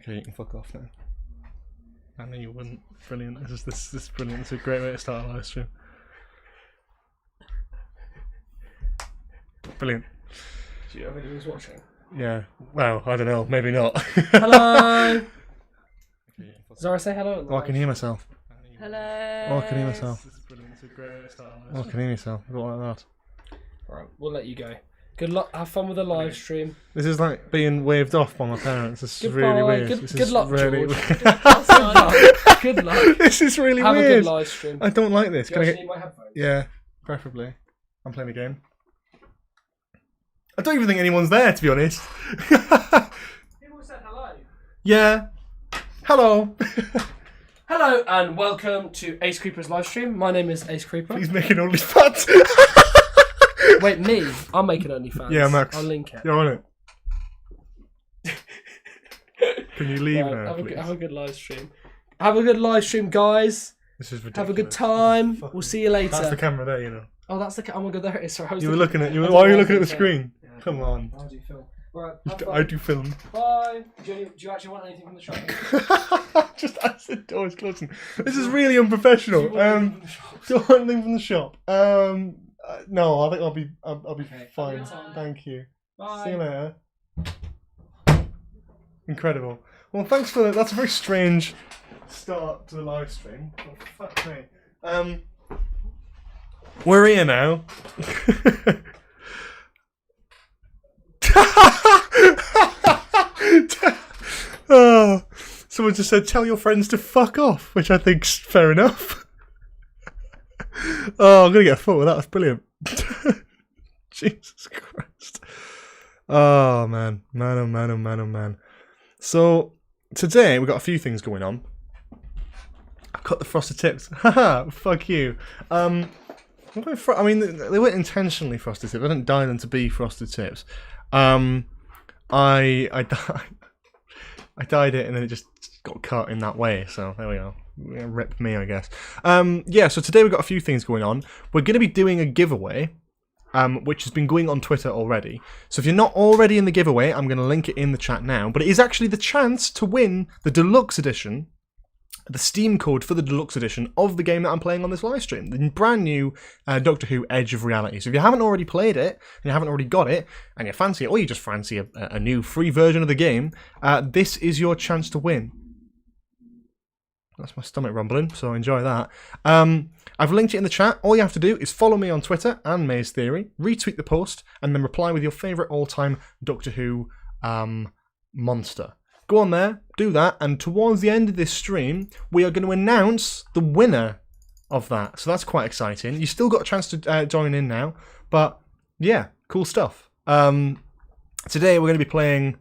Okay, you can fuck off now. I knew you wouldn't. Brilliant. This is brilliant. It's a great way to start a live stream. Brilliant. Do you know if anyone's watching? Yeah. Well, I don't know. Maybe not. Hello! Zara, say hello. Oh, I can hear myself. Hello. Oh, I can hear myself. This is brilliant. It's a great way to start a live Oh, I stream. can hear myself. I don't like that. Alright, we'll let you go. Good luck. Have fun with the live stream. This is like being waved off by my parents. This is Goodbye. really weird. Good- This good is luck, really George. weird. Good luck. This is really Have weird. a good live stream. I don't like this. Do Can you I actually get... need my headphones? Yeah, preferably. I'm playing a game. I don't even think anyone's there, to be honest. People said hello. Yeah. Hello. Hello and welcome to Ace Creeper's live stream. My name is Ace Creeper. He's making OnlyFans. Wait, me? I'm making OnlyFans. Yeah, Max. I'll link it. You're on it. Can you leave Right, now, have please? a good live stream. Have a good live stream, guys. This is ridiculous. Have a good time. We'll see you later. That's the camera there, you know. Oh, that's the. Oh my god, there it is. Sorry, I was You were looking- looking at. I Why are you don't looking at the know. screen? Yeah, Come on. How do you feel? Right. I do film. Bye. Do you actually want anything from the shop? Just as the door's closing. This is really unprofessional. Do you want anything from the shop? No, I think I'll be Okay. fine. Have a good time. Thank you. Bye. See you later. Incredible. Well, thanks for that. That's a very strange start to the live stream. Oh, fuck me. We're here now. Oh, someone just said, tell your friends to fuck off, which I think's fair enough. Oh, I'm going to get a photo of that. That's brilliant. Jesus Christ. Oh, man. Man, oh, man, oh, man, oh, man. So, today we've got a few things going on. I've cut the frosted tips. Haha, fuck you. I mean, they weren't intentionally frosted tips. I didn't dye them to be frosted tips. I dyed it and then it just got cut in that way. So there we go. Rip me, I guess. Yeah. So today we've got a few things going on. We're going to be doing a giveaway, which has been going on Twitter already. So if you're not already in the giveaway, I'm going to link it in the chat now. But it is actually the chance to win the deluxe edition. The Steam code for the deluxe edition of the game that I'm playing on this live stream, the brand new Doctor Who Edge of Reality. So if you haven't already played it, and you haven't already got it, and you fancy it, or you just fancy a new free version of the game, this is your chance to win. That's my stomach rumbling, so enjoy that. I've linked it in the chat. All you have to do is follow me on Twitter and Maze Theory, retweet the post, and then reply with your favourite all-time Doctor Who monster. Go on there, do that, and towards the end of this stream, we are going to announce the winner of that. So that's quite exciting. You still got a chance to join in now, but yeah, cool stuff. Today we're going to be playing.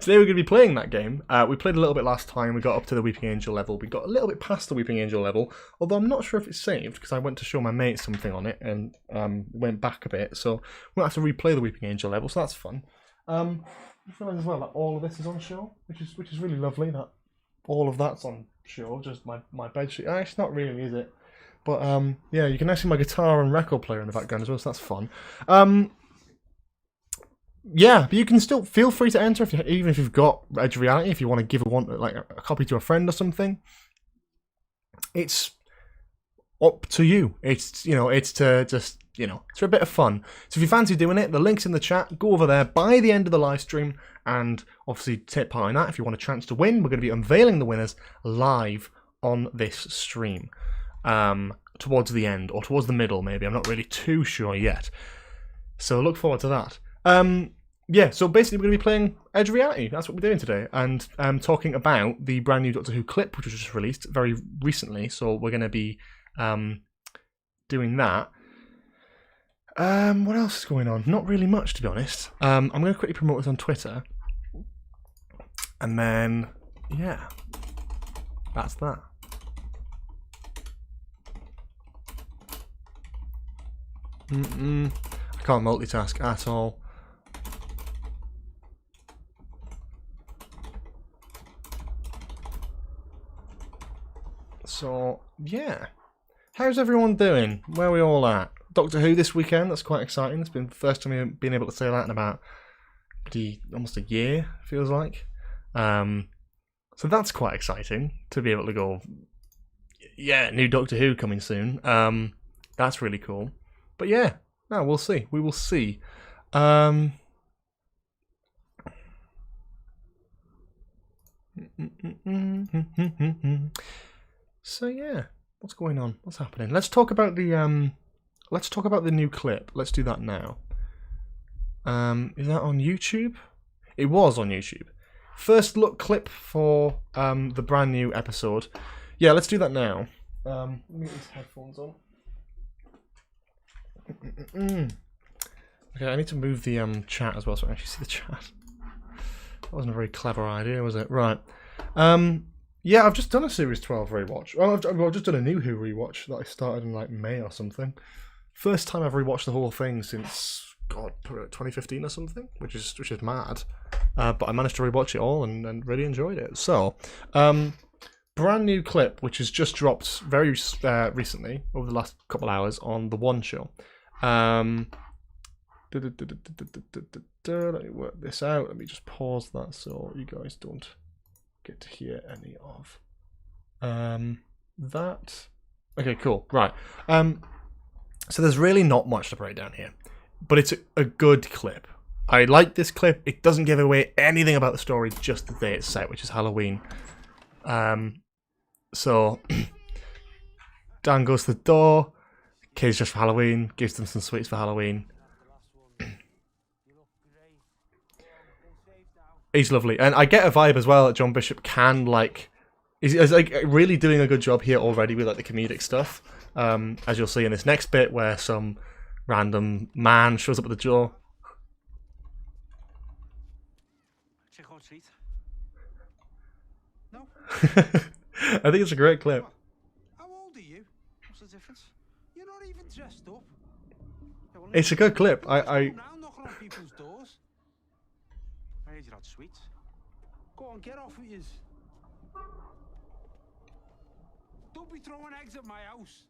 Today we're going to be playing that game. We played a little bit last time. We got up to the Weeping Angel level. We got a little bit past the Weeping Angel level, although I'm not sure if it's saved because I went to show my mate something on it and went back a bit. So we'll have to replay the Weeping Angel level. So that's fun. I feel like as well that all of this is on show, which is really lovely. That all of that's on show. Just my bed sheet. It's not really, is it? But yeah, you can actually see my guitar and record player in the background as well. So that's fun. Yeah, but you can still feel free to enter even if you've got Edge of Reality. If you want to give a copy to a friend or something, it's up to you. It's it's to just it's for a bit of fun. So if you fancy doing it, the link's in the chat. Go over there by the end of the live stream and obviously take part in that. If you want a chance to win, we're going to be unveiling the winners live on this stream towards the end or towards the middle, maybe. I'm not really too sure yet. So look forward to that. Yeah, so basically we're going to be playing Edge of Reality. That's what we're doing today. And talking about the brand new Doctor Who clip, which was just released very recently. So we're going to be doing that. What else is going on? Not really much, to be honest. I'm going to quickly promote this on Twitter. And then, yeah, that's that. I can't multitask at all. So, yeah. How's everyone doing? Where are we all at? Doctor Who this weekend, that's quite exciting. It's been the first time I've been able to say that in about almost a year, feels like. So that's quite exciting to be able to go, yeah, new Doctor Who coming soon. That's really cool. But yeah, no, we'll see. We will see. So yeah, what's going on? What's happening? Let's talk about the new clip. Let's do that now. Is that on YouTube? It was on YouTube. First look clip for the brand new episode. Yeah, let's do that now. Let me get these headphones on. Okay, I need to move the chat as well so I can actually see the chat. That wasn't a very clever idea, was it? Right. Yeah, I've just done a Series 12 rewatch. Well, I've just done a new Who rewatch that I started in like May or something. First time I've rewatched the whole thing since, God, 2015 or something, which is mad. But I managed to rewatch it all and really enjoyed it. So, brand new clip, which has just dropped very recently, over the last couple hours, on The One Show. Let me work this out. Let me just pause that so you guys don't get to hear any of that. Okay, cool. Right. So there's really not much to break down here, but it's a good clip. I like this clip. It doesn't give away anything about the story, just the day it's set, which is Halloween. So Dan goes to the door. Kay's just for Halloween. Gives them some sweets for Halloween. He's lovely, and I get a vibe as well that John Bishop can is like really doing a good job here already with like the comedic stuff. As you'll see in this next bit, where some random man shows up at the door. No. I think it's a great clip. How old are you? What's the difference? You're not even dressed up. It's a good clip. I knocking on people's doors. I heard you had sweets. Go on, get off with yous. Don't be throwing eggs at my house.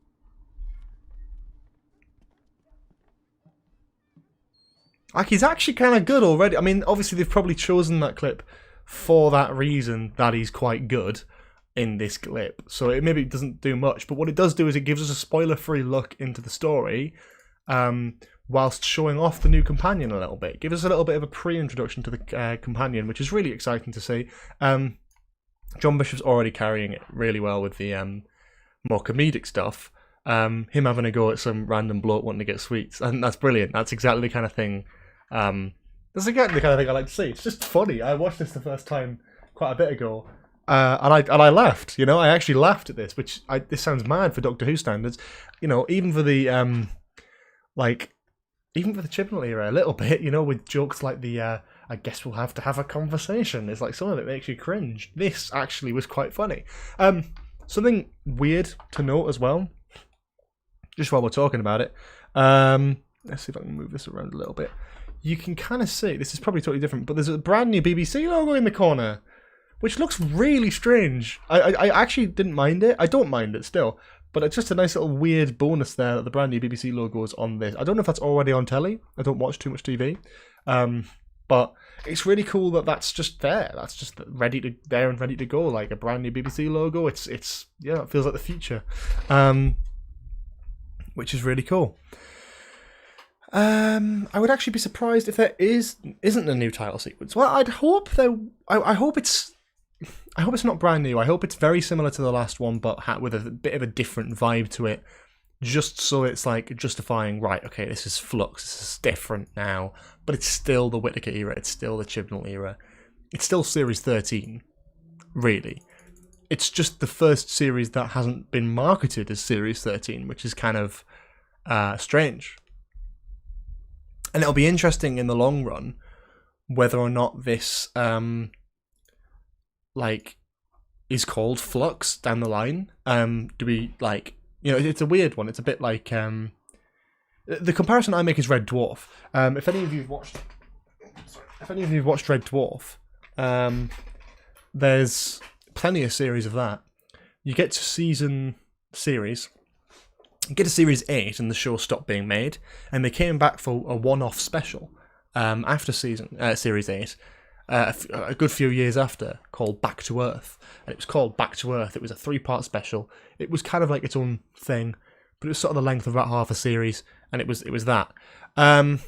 Like, he's actually kind of good already. I mean, obviously they've probably chosen that clip for that reason, that he's quite good in this clip. So it maybe doesn't do much, but what it does do is it gives us a spoiler-free look into the story, whilst showing off the new companion a little bit. Give us a little bit of a pre-introduction to the companion, which is really exciting to see. John Bishop's already carrying it really well with the more comedic stuff. Him having a go at some random bloke wanting to get sweets, and that's brilliant. That's exactly the kind of thing. That's exactly the kind of thing I like to see. It's just funny. I watched this the first time quite a bit ago, and I laughed. You know, I actually laughed at this, which this sounds mad for Doctor Who standards. You know, even for the even for the Chibnall era, a little bit. You know, with jokes like the I guess we'll have to have a conversation. It's like some of it makes you cringe. This actually was quite funny. Something weird to note as well, just while we're talking about it. Let's see if I can move this around a little bit. You can kind of see, this is probably totally different, but there's a brand new BBC logo in the corner, which looks really strange. I actually didn't mind it. I don't mind it still, but it's just a nice little weird bonus there that the brand new BBC logo is on this. I don't know if that's already on telly. I don't watch too much TV. But it's really cool that that's just there. That's just ready to go, like a brand new BBC logo. It's yeah, it feels like the future, which is really cool. I would actually be surprised if there isn't a new title sequence. Well, I'd hope there. I hope it's not brand new. I hope it's very similar to the last one, but with a bit of a different vibe to it. Just so it's like justifying, right, okay, this is Flux, this is different now, but it's still the Whittaker era, it's still the Chibnall era, it's still Series 13, really. It's just the first series that hasn't been marketed as Series 13, which is kind of strange. And it'll be interesting in the long run whether or not this is called Flux down the line. Do we you know, it's a weird one. It's a bit like the comparison I make is Red Dwarf. If any of you've watched Red Dwarf, there's plenty of series of that. You get to series, you get to series 8, and the show stopped being made, and they came back for a one-off special. after Series 8, a good few years after, called Back to Earth. And it was called Back to Earth. It was a 3-part special. It was kind of like its own thing, but it was sort of the length of about half a series, and it was that. And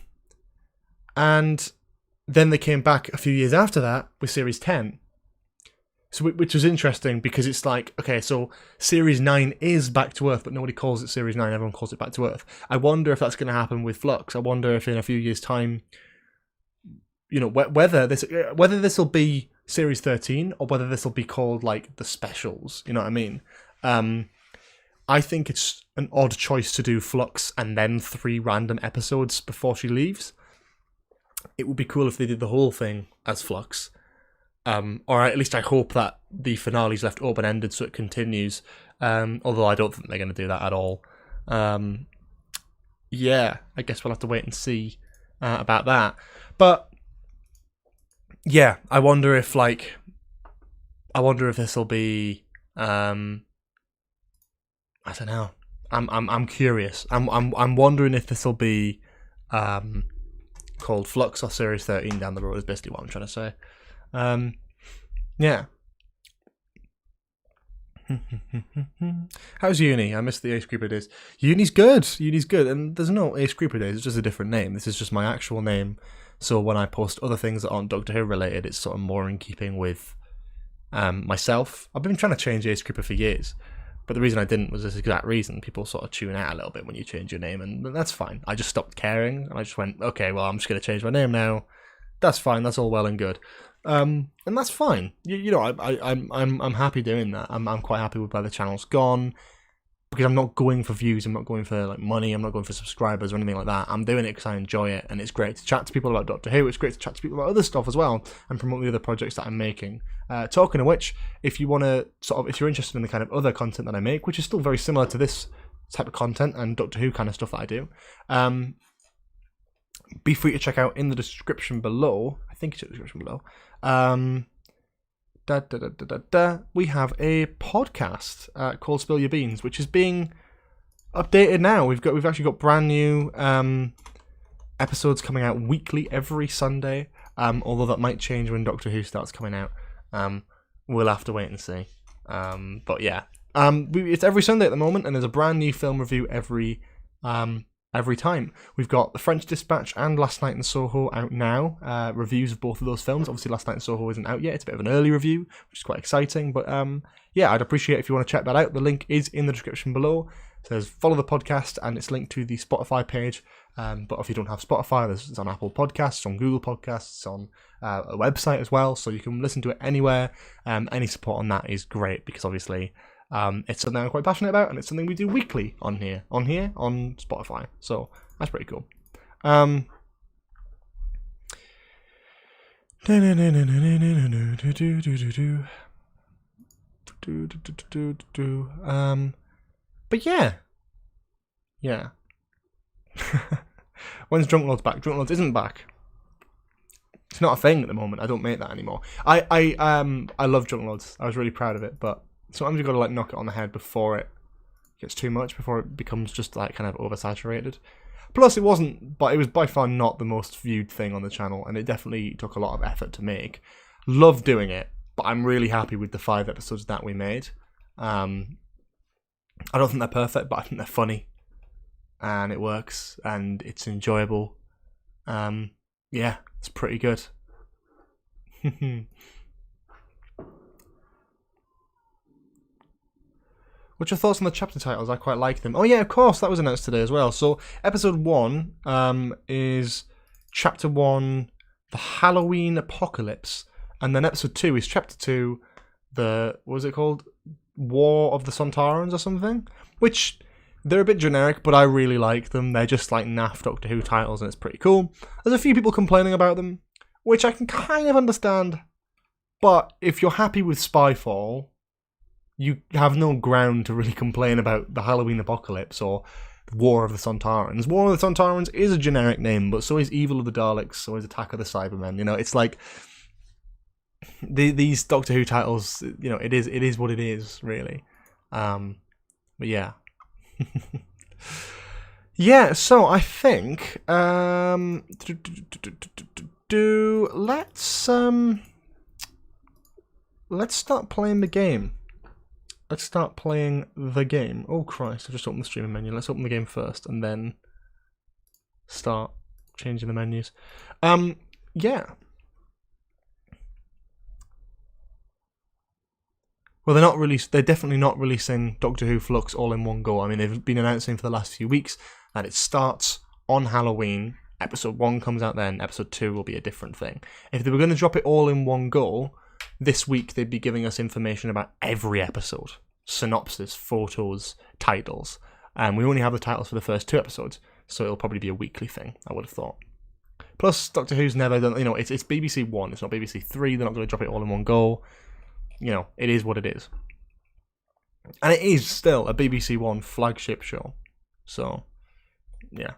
then they came back a few years after that with Series 10. So, which was interesting because it's like, okay, so Series 9 is Back to Earth, but nobody calls it Series 9, everyone calls it Back to Earth. I wonder if that's going to happen with Flux. I wonder if in a few years' time, you know, whether this will be Series 13 or whether this will be called, like, the specials, you know what I mean? I think it's an odd choice to do Flux and then 3 random episodes before she leaves. It would be cool if they did the whole thing as Flux. Or at least I hope that the finale's left open-ended so it continues. Although I don't think they're going to do that at all. Yeah, I guess we'll have to wait and see about that. But yeah, I wonder if this will be. I don't know. I'm curious. I'm wondering if this will be called Flux or Series 13 down the road. Is basically what I'm trying to say. Yeah. How's uni? I missed the Ace Creeper days. Uni's good, and there's no Ace Creeper days, it's just a different name. This is just my actual name, so when I post other things that aren't Doctor Who related, it's sort of more in keeping with myself. I've been trying to change Ace Creeper for years, but the reason I didn't was this exact reason. People sort of tune out a little bit when you change your name, and that's fine. I just stopped caring, and I just went, okay, well, I'm just going to change my name now. That's fine, that's all well and good. And that's fine. You know, I'm happy doing that. I'm quite happy with where the channel's gone because I'm not going for views. I'm not going for like money. I'm not going for subscribers or anything like that. I'm doing it because I enjoy it, and it's great to chat to people about Doctor Who. It's great to chat to people about other stuff as well and promote the other projects that I'm making. Talking of which, if you want to if you're interested in the kind of other content that I make, which is still very similar to this type of content and Doctor Who kind of stuff that I do, be free to check out in the description below. I think it's in the description below. We have a podcast called Spill Your Beans, which is being updated now. We've actually got brand new episodes coming out weekly every Sunday. Although that might change when Doctor Who starts coming out. We'll have to wait and see. But yeah, it's every Sunday at the moment, and there's a brand new film review every time. We've got The French Dispatch and Last Night in Soho out now. Reviews of both of those films. Obviously, Last Night in Soho isn't out yet. It's a bit of an early review, which is quite exciting. But yeah, I'd appreciate if you want to check that out. The link is in the description below. It says follow the podcast, and it's linked to the Spotify page. But if you don't have Spotify, it's on Apple Podcasts, on Google Podcasts, on a website as well. So you can listen to it anywhere. Any support on that is great because obviously it's something I'm quite passionate about, and it's something we do weekly on Spotify. So that's pretty cool. But yeah. When's Drunk Lords back? Drunk Lords isn't back. It's not a thing at the moment. I don't make that anymore. I love Drunk Lords. I was really proud of it, but sometimes you've got to like knock it on the head before it gets too much, before it becomes just like kind of oversaturated. Plus, it was by far not the most viewed thing on the channel, and it definitely took a lot of effort to make. Love doing it, but I'm really happy with the 5 episodes that we made. I don't think they're perfect, but I think they're funny, and it works, and it's enjoyable. Yeah, it's pretty good. What's your thoughts on the chapter titles? I quite like them. Oh yeah, of course, that was announced today as well. So episode 1 is chapter 1, the Halloween Apocalypse, and then episode 2 is chapter 2, the what was it called? War of the Sontarans or something. Which they're a bit generic, but I really like them. They're just like naff Doctor Who titles, and it's pretty cool. There's a few people complaining about them, which I can kind of understand. But if you're happy with Spyfall, you have no ground to really complain about the Halloween Apocalypse or the War of the Sontarans. War of the Sontarans is a generic name, but so is Evil of the Daleks, so is Attack of the Cybermen. You know, it's like these Doctor Who titles. You know, it is what it is, really. But yeah, Yeah, so I think let's start playing the game. Let's start playing the game. Oh Christ, I just opened the streaming menu. Let's open the game first and then start changing the menus. Yeah. Well, they're definitely not releasing Doctor Who Flux all in one go. I mean, they've been announcing for the last few weeks that it starts on Halloween. Episode 1 comes out then. Episode 2 will be a different thing. If they were going to drop it all in one go, this week they'd be giving us information about every episode. Synopsis, photos, titles. And we only have the titles for the first 2 episodes, so it'll probably be a weekly thing, I would have thought. Plus, Doctor Who's never done, it's BBC 1, it's not BBC 3, they're not going to drop it all in one go. It is what it is. And it is still a BBC 1 flagship show. So, yeah.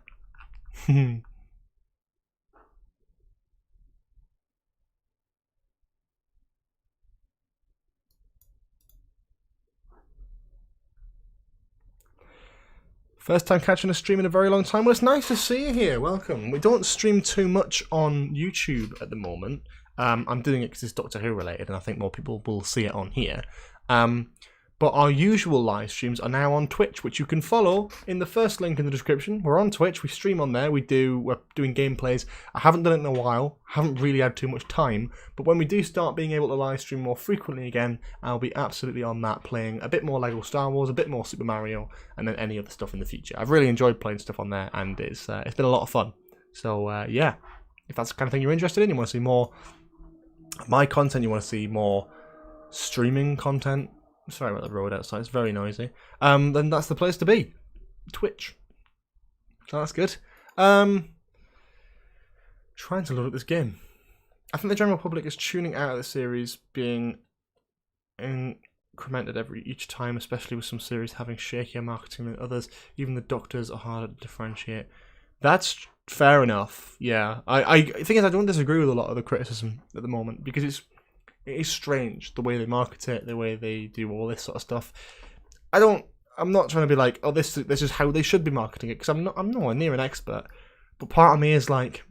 First time catching a stream in a very long time. Well, it's nice to see you here. Welcome. We don't stream too much on YouTube at the moment. I'm doing it because it's Doctor Who related, and I think more people will see it on here. But our usual live streams are now on Twitch, which you can follow in the first link in the description. We're on Twitch. We stream on there. We're doing gameplays. I haven't done it in a while. Haven't really had too much time. But when we do start being able to live stream more frequently again, I'll be absolutely on that, playing a bit more Lego Star Wars, a bit more Super Mario, and then any other stuff in the future. I've really enjoyed playing stuff on there, and it's been a lot of fun. So yeah, if that's the kind of thing you're interested in, you want to see more of my content, you want to see more streaming content. Sorry about the road outside, it's very noisy. Then that's the place to be. Twitch. So that's good. Trying to load up this game. I think the general public is tuning out of the series being incremented each time, especially with some series having shakier marketing than others. Even the Doctors are harder to differentiate. That's fair enough, yeah. I think is I don't disagree with a lot of the criticism at the moment, because it is strange the way they market it, the way they do all this sort of stuff. I'm not trying to be like, oh, this is how they should be marketing it, because I'm nowhere near an expert. But part of me is like,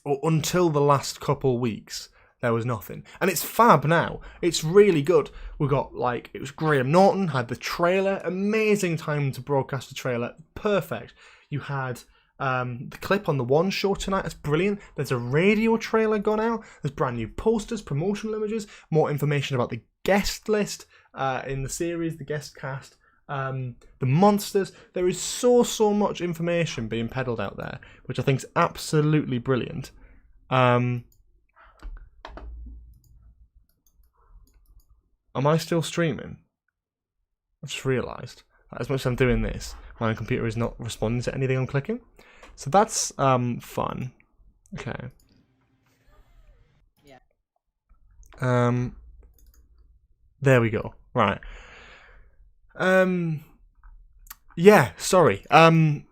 until the last couple weeks, there was nothing. And it's fab now. It's really good. We got, it was Graham Norton, had the trailer, amazing time to broadcast the trailer, perfect. You had the clip on the One show tonight, that's brilliant. There's a radio trailer gone out. There's brand new posters, promotional images, more information about the guest list in the series, the guest cast, the monsters. There is so much information being peddled out there, which I think is absolutely brilliant. Am I still streaming? I just realised that as much as I'm doing this, my computer is not responding to anything I'm clicking. So that's fun. Okay. Yeah. There we go. Right. Yeah, sorry. But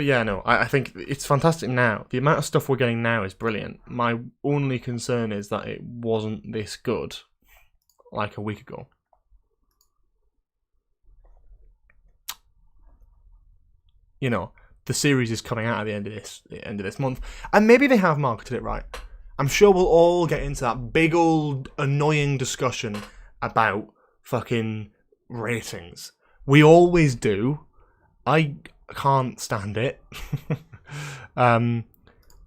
yeah, no, I think it's fantastic now. The amount of stuff we're getting now is brilliant. My only concern is that it wasn't this good like a week ago. The series is coming out at the end of this month, and maybe they have marketed it right. I'm sure we'll all get into that big old annoying discussion about fucking ratings. We always do. I can't stand it.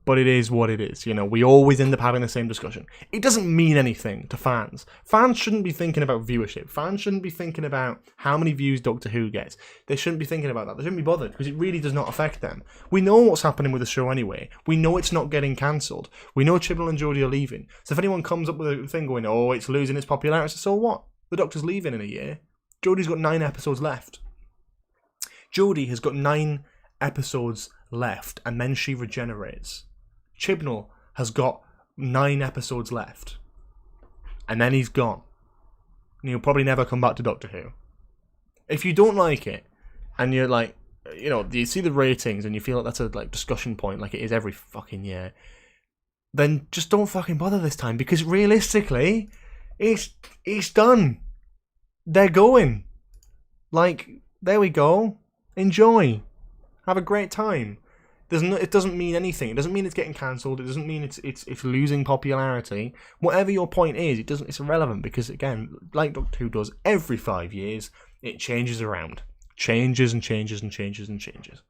But it is what it is. We always end up having the same discussion. It doesn't mean anything to fans. Fans shouldn't be thinking about viewership. Fans shouldn't be thinking about how many views Doctor Who gets. They shouldn't be thinking about that. They shouldn't be bothered, because it really does not affect them. We know what's happening with the show anyway. We know it's not getting cancelled. We know Chibnall and Jodie are leaving. So if anyone comes up with a thing going, oh, it's losing its popularity, so what? The Doctor's leaving in a year. Jodie's got 9 episodes left. Jodie has got 9 episodes left, and then she regenerates. Chibnall has got 9 episodes left, and then he's gone. And he'll probably never come back to Doctor Who. If you don't like it, and you're like, you see the ratings and you feel like that's a discussion point, like it is every fucking year, then just don't fucking bother this time, because realistically, it's done. They're going. There we go. Enjoy. Have a great time. It doesn't mean anything. It doesn't mean it's getting cancelled. It doesn't mean it's losing popularity. Whatever your point is, it's irrelevant because, again, like Doctor Who does every 5 years, it changes around. Changes and changes and changes and changes.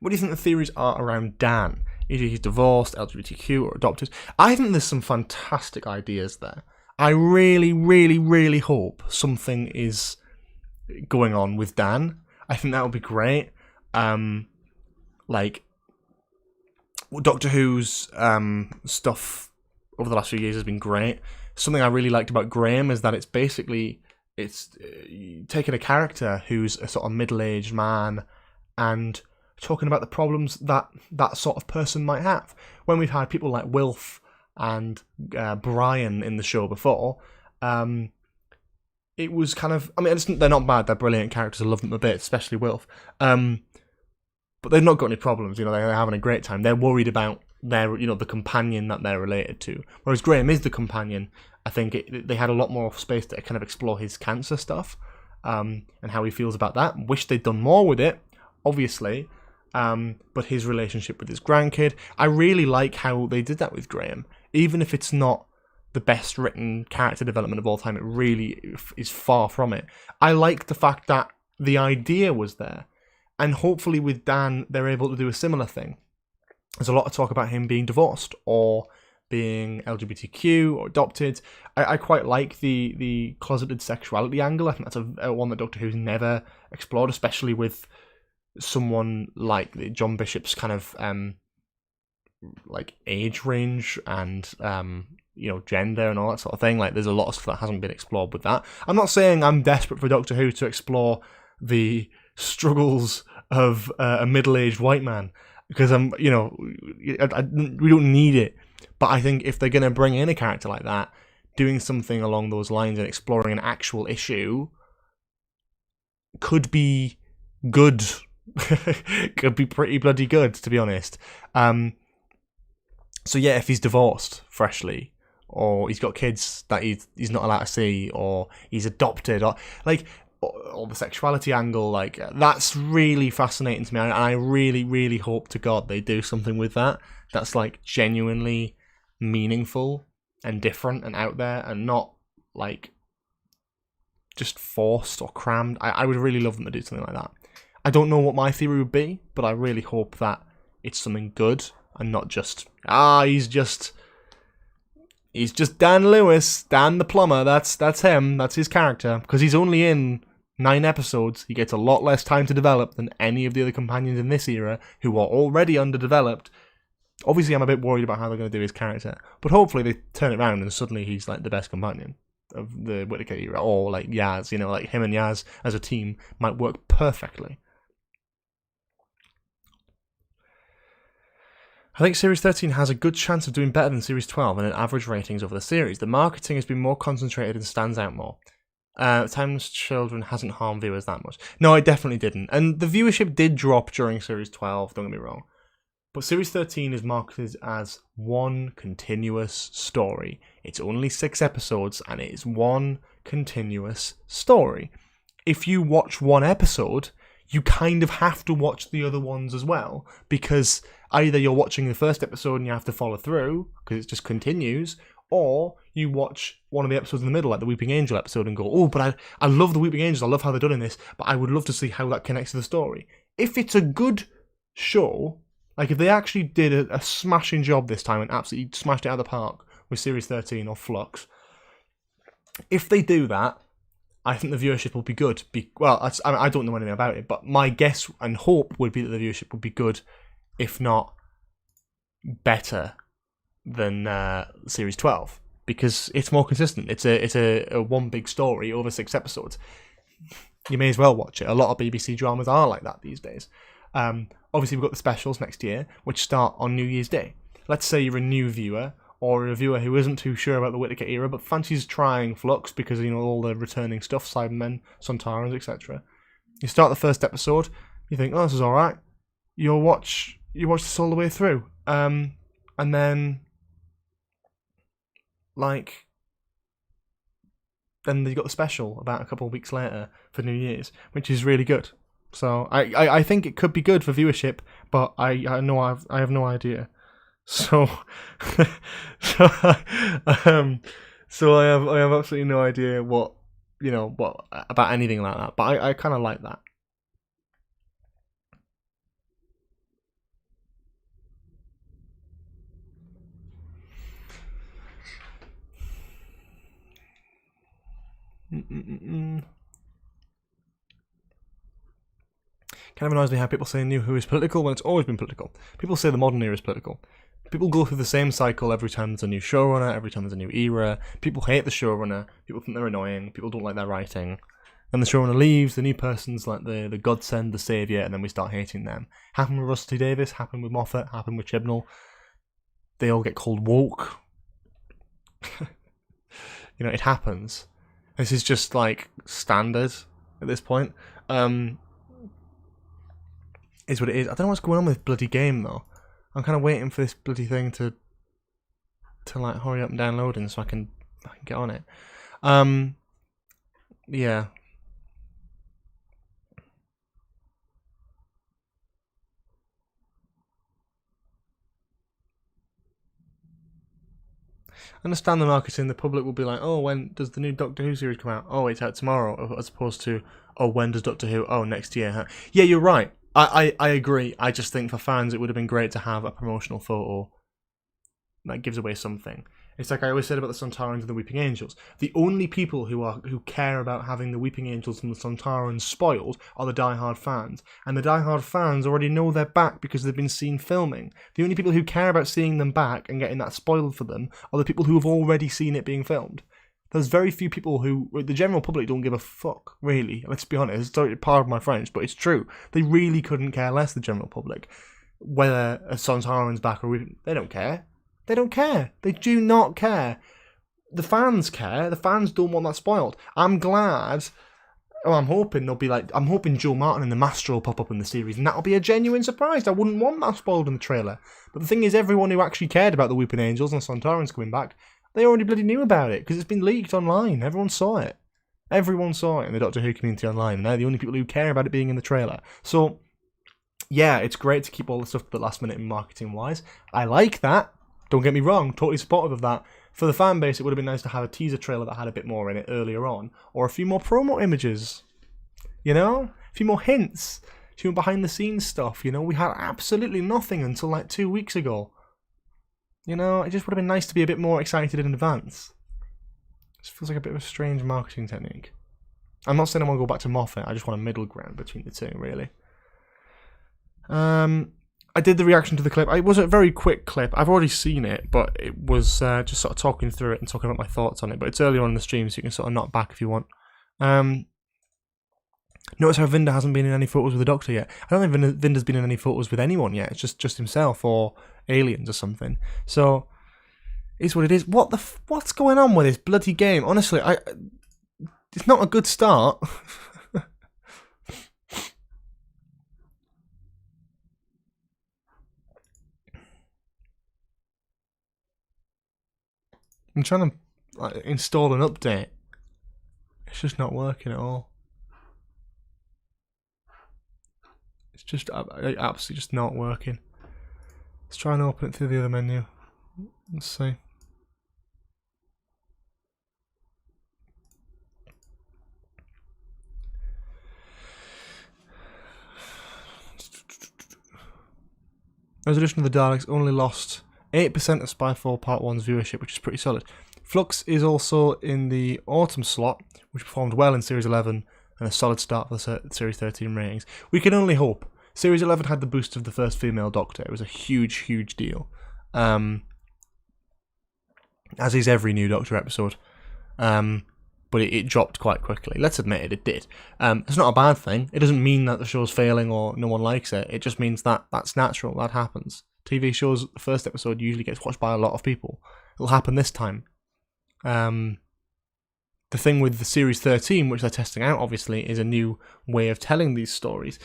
What do you think the theories are around Dan? Either he's divorced, LGBTQ, or adopted. I think there's some fantastic ideas there. I really, really, really hope something is going on with Dan. I think that would be great. Like Doctor Who's stuff over the last few years has been great. Something I really liked about Graham is that it's taking a character who's a sort of middle-aged man and talking about the problems that sort of person might have. When we've had people like Wilf and Brian in the show before, it was kind of... I mean, they're not bad. They're brilliant characters. I love them a bit, especially Wilf. But they've not got any problems. They're having a great time. They're worried about the companion that they're related to. Whereas Graham is the companion. I think they had a lot more space to kind of explore his cancer stuff and how he feels about that. Wish they'd done more with it, obviously. But his relationship with his grandkid, I really like how they did that with Graham. Even if it's not the best written character development of all time, it really is far from it. I like the fact that the idea was there. And hopefully with Dan, they're able to do a similar thing. There's a lot of talk about him being divorced or being LGBTQ or adopted. I quite like the closeted sexuality angle. I think that's a one that Doctor Who's never explored, especially with someone like John Bishop's kind of like age range and gender and all that sort of thing. Like, there's a lot of stuff that hasn't been explored with that. I'm not saying I'm desperate for Doctor Who to explore the struggles of a middle-aged white man, because we don't need it. But I think if they're going to bring in a character like that, doing something along those lines and exploring an actual issue could be good. Could be pretty bloody good, to be honest. So yeah, if he's divorced freshly, or he's got kids that he's not allowed to see, or he's adopted, or the sexuality angle, that's really fascinating to me. And I really, really hope to God they do something with that that's genuinely meaningful and different and out there, and not just forced or crammed. I would really love them to do something like that. I don't know what my theory would be, but I really hope that it's something good and not just he's just Dan Lewis, Dan the plumber. That's him. That's his character, because he's only in 9 episodes. He gets a lot less time to develop than any of the other companions in this era, who are already underdeveloped. Obviously, I'm a bit worried about how they're going to do his character, but hopefully they turn it around and suddenly he's the best companion of the Whittaker era, or Yaz. Him and Yaz as a team might work perfectly. I think Series 13 has a good chance of doing better than Series 12 in average ratings over the series. The marketing has been more concentrated and stands out more. Times Children hasn't harmed viewers that much. No, it definitely didn't. And the viewership did drop during Series 12, don't get me wrong. But Series 13 is marketed as one continuous story. It's only 6 episodes, and it is one continuous story. If you watch one episode, you kind of have to watch the other ones as well, because either you're watching the first episode and you have to follow through, because it just continues, or you watch one of the episodes in the middle, like the Weeping Angel episode, and go, oh, but I love the Weeping Angels, I love how they're done in this, but I would love to see how that connects to the story. If it's a good show, if they actually did a smashing job this time and absolutely smashed it out of the park with Series 13 or Flux, if they do that, I think the viewership will be good. I don't know anything about it, but my guess and hope would be that the viewership would be good, if not better than Series 12, because it's more consistent. It's a one big story over 6 episodes. You may as well watch it. A lot of BBC dramas are like that these days. Obviously, we've got the specials next year, which start on New Year's Day. Let's say you're a new viewer, or a viewer who isn't too sure about the Whittaker era, but fancies trying Flux because, all the returning stuff, Cybermen, Sontarans, etc. You start the first episode, you think, oh, this is alright. You watch this all the way through. And then, then they got the special about a couple of weeks later for New Year's, which is really good. So I think it could be good for viewership, but I have no idea. So so I have absolutely no idea what about anything like that. But I kind of like that. Kind of annoys me how people say New Who is political when it's always been political. People say the modern era is political. People go through the same cycle every time there's a new showrunner, every time there's a new era. People hate the showrunner, people think they're annoying, people don't like their writing. Then the showrunner leaves, the new person's like the godsend, the saviour, and then we start hating them. Happened with Russell T Davies, happened with Moffat, happened with Chibnall. They all get called woke. It happens. This is just like standard at this point. Is what it is. I don't know what's going on with this bloody game though. I'm kind of waiting for this bloody thing to like hurry up and downloading so I can get on it. Yeah. I understand the marketing. The public will be like, oh, when does the new Doctor Who series come out? Oh, it's out tomorrow, as opposed to, oh, when does Doctor Who? Oh, next year. Huh? Yeah, you're right. I agree. I just think for fans it would have been great to have a promotional photo that gives away something. It's like I always said about the Sontarans and the Weeping Angels. The only people who care about having the Weeping Angels and the Sontarans spoiled are the diehard fans. And the diehard fans already know they're back because they've been seen filming. The only people who care about seeing them back and getting that spoiled for them are the people who have already seen it being filmed. There's very few people who, the general public don't give a fuck, really. Let's be honest. Sorry, pardon my French, but it's true. They really couldn't care less, the general public. Whether a Sontaran's back or they don't care. They don't care. They do not care. The fans care. The fans don't want that spoiled. I'm glad. I'm hoping they'll be like. I'm hoping Joe Martin and the Master will pop up in the series, and that'll be a genuine surprise. I wouldn't want that spoiled in the trailer. But the thing is, everyone who actually cared about the Weeping Angels and the Sontarans coming back, they already bloody knew about it because it's been leaked online. Everyone saw it. Everyone saw it in the Doctor Who community online, and they're the only people who care about it being in the trailer. So, yeah, it's great to keep all the stuff at the last minute marketing-wise. I like that. Don't get me wrong, totally supportive of that. For the fan base, it would have been nice to have a teaser trailer that had a bit more in it earlier on, or a few more promo images. A few more hints, a few more behind-the-scenes stuff. We had absolutely nothing until like 2 weeks ago. It just would have been nice to be a bit more excited in advance. This feels like a bit of a strange marketing technique. I'm not saying I want to go back to Moffat. I just want a middle ground between the two, really. I did the reaction to the clip. It was a very quick clip. I've already seen it, but it was just sort of talking through it and talking about my thoughts on it. But it's earlier on in the stream, so you can sort of knock back if you want. Notice how Vinder hasn't been in any photos with the Doctor yet. I don't think Vinder's been in any photos with anyone yet. It's just himself or aliens or something. So, it's what it is. What's going on with this bloody game? Honestly, it's not a good start. I'm trying to install an update. It's just not working at all. It's just absolutely just not working. Let's try and open it through the other menu. Let's see. Resolution of the Daleks only lost 8% of Spyfall Part 1's viewership, which is pretty solid. Flux is also in the autumn slot, which performed well in Series 11 and a solid start for the Series 13 ratings. We can only hope. Series 11 had the boost of the first female Doctor. It was a huge, huge deal. As is every new Doctor episode. But it dropped quite quickly. Let's admit it did. It's not a bad thing. It doesn't mean that the show's failing or no one likes it. It just means that that's natural. That happens. TV shows, the first episode usually gets watched by a lot of people. It'll happen this time. The thing with the Series 13, which they're testing out, obviously, is a new way of telling these stories,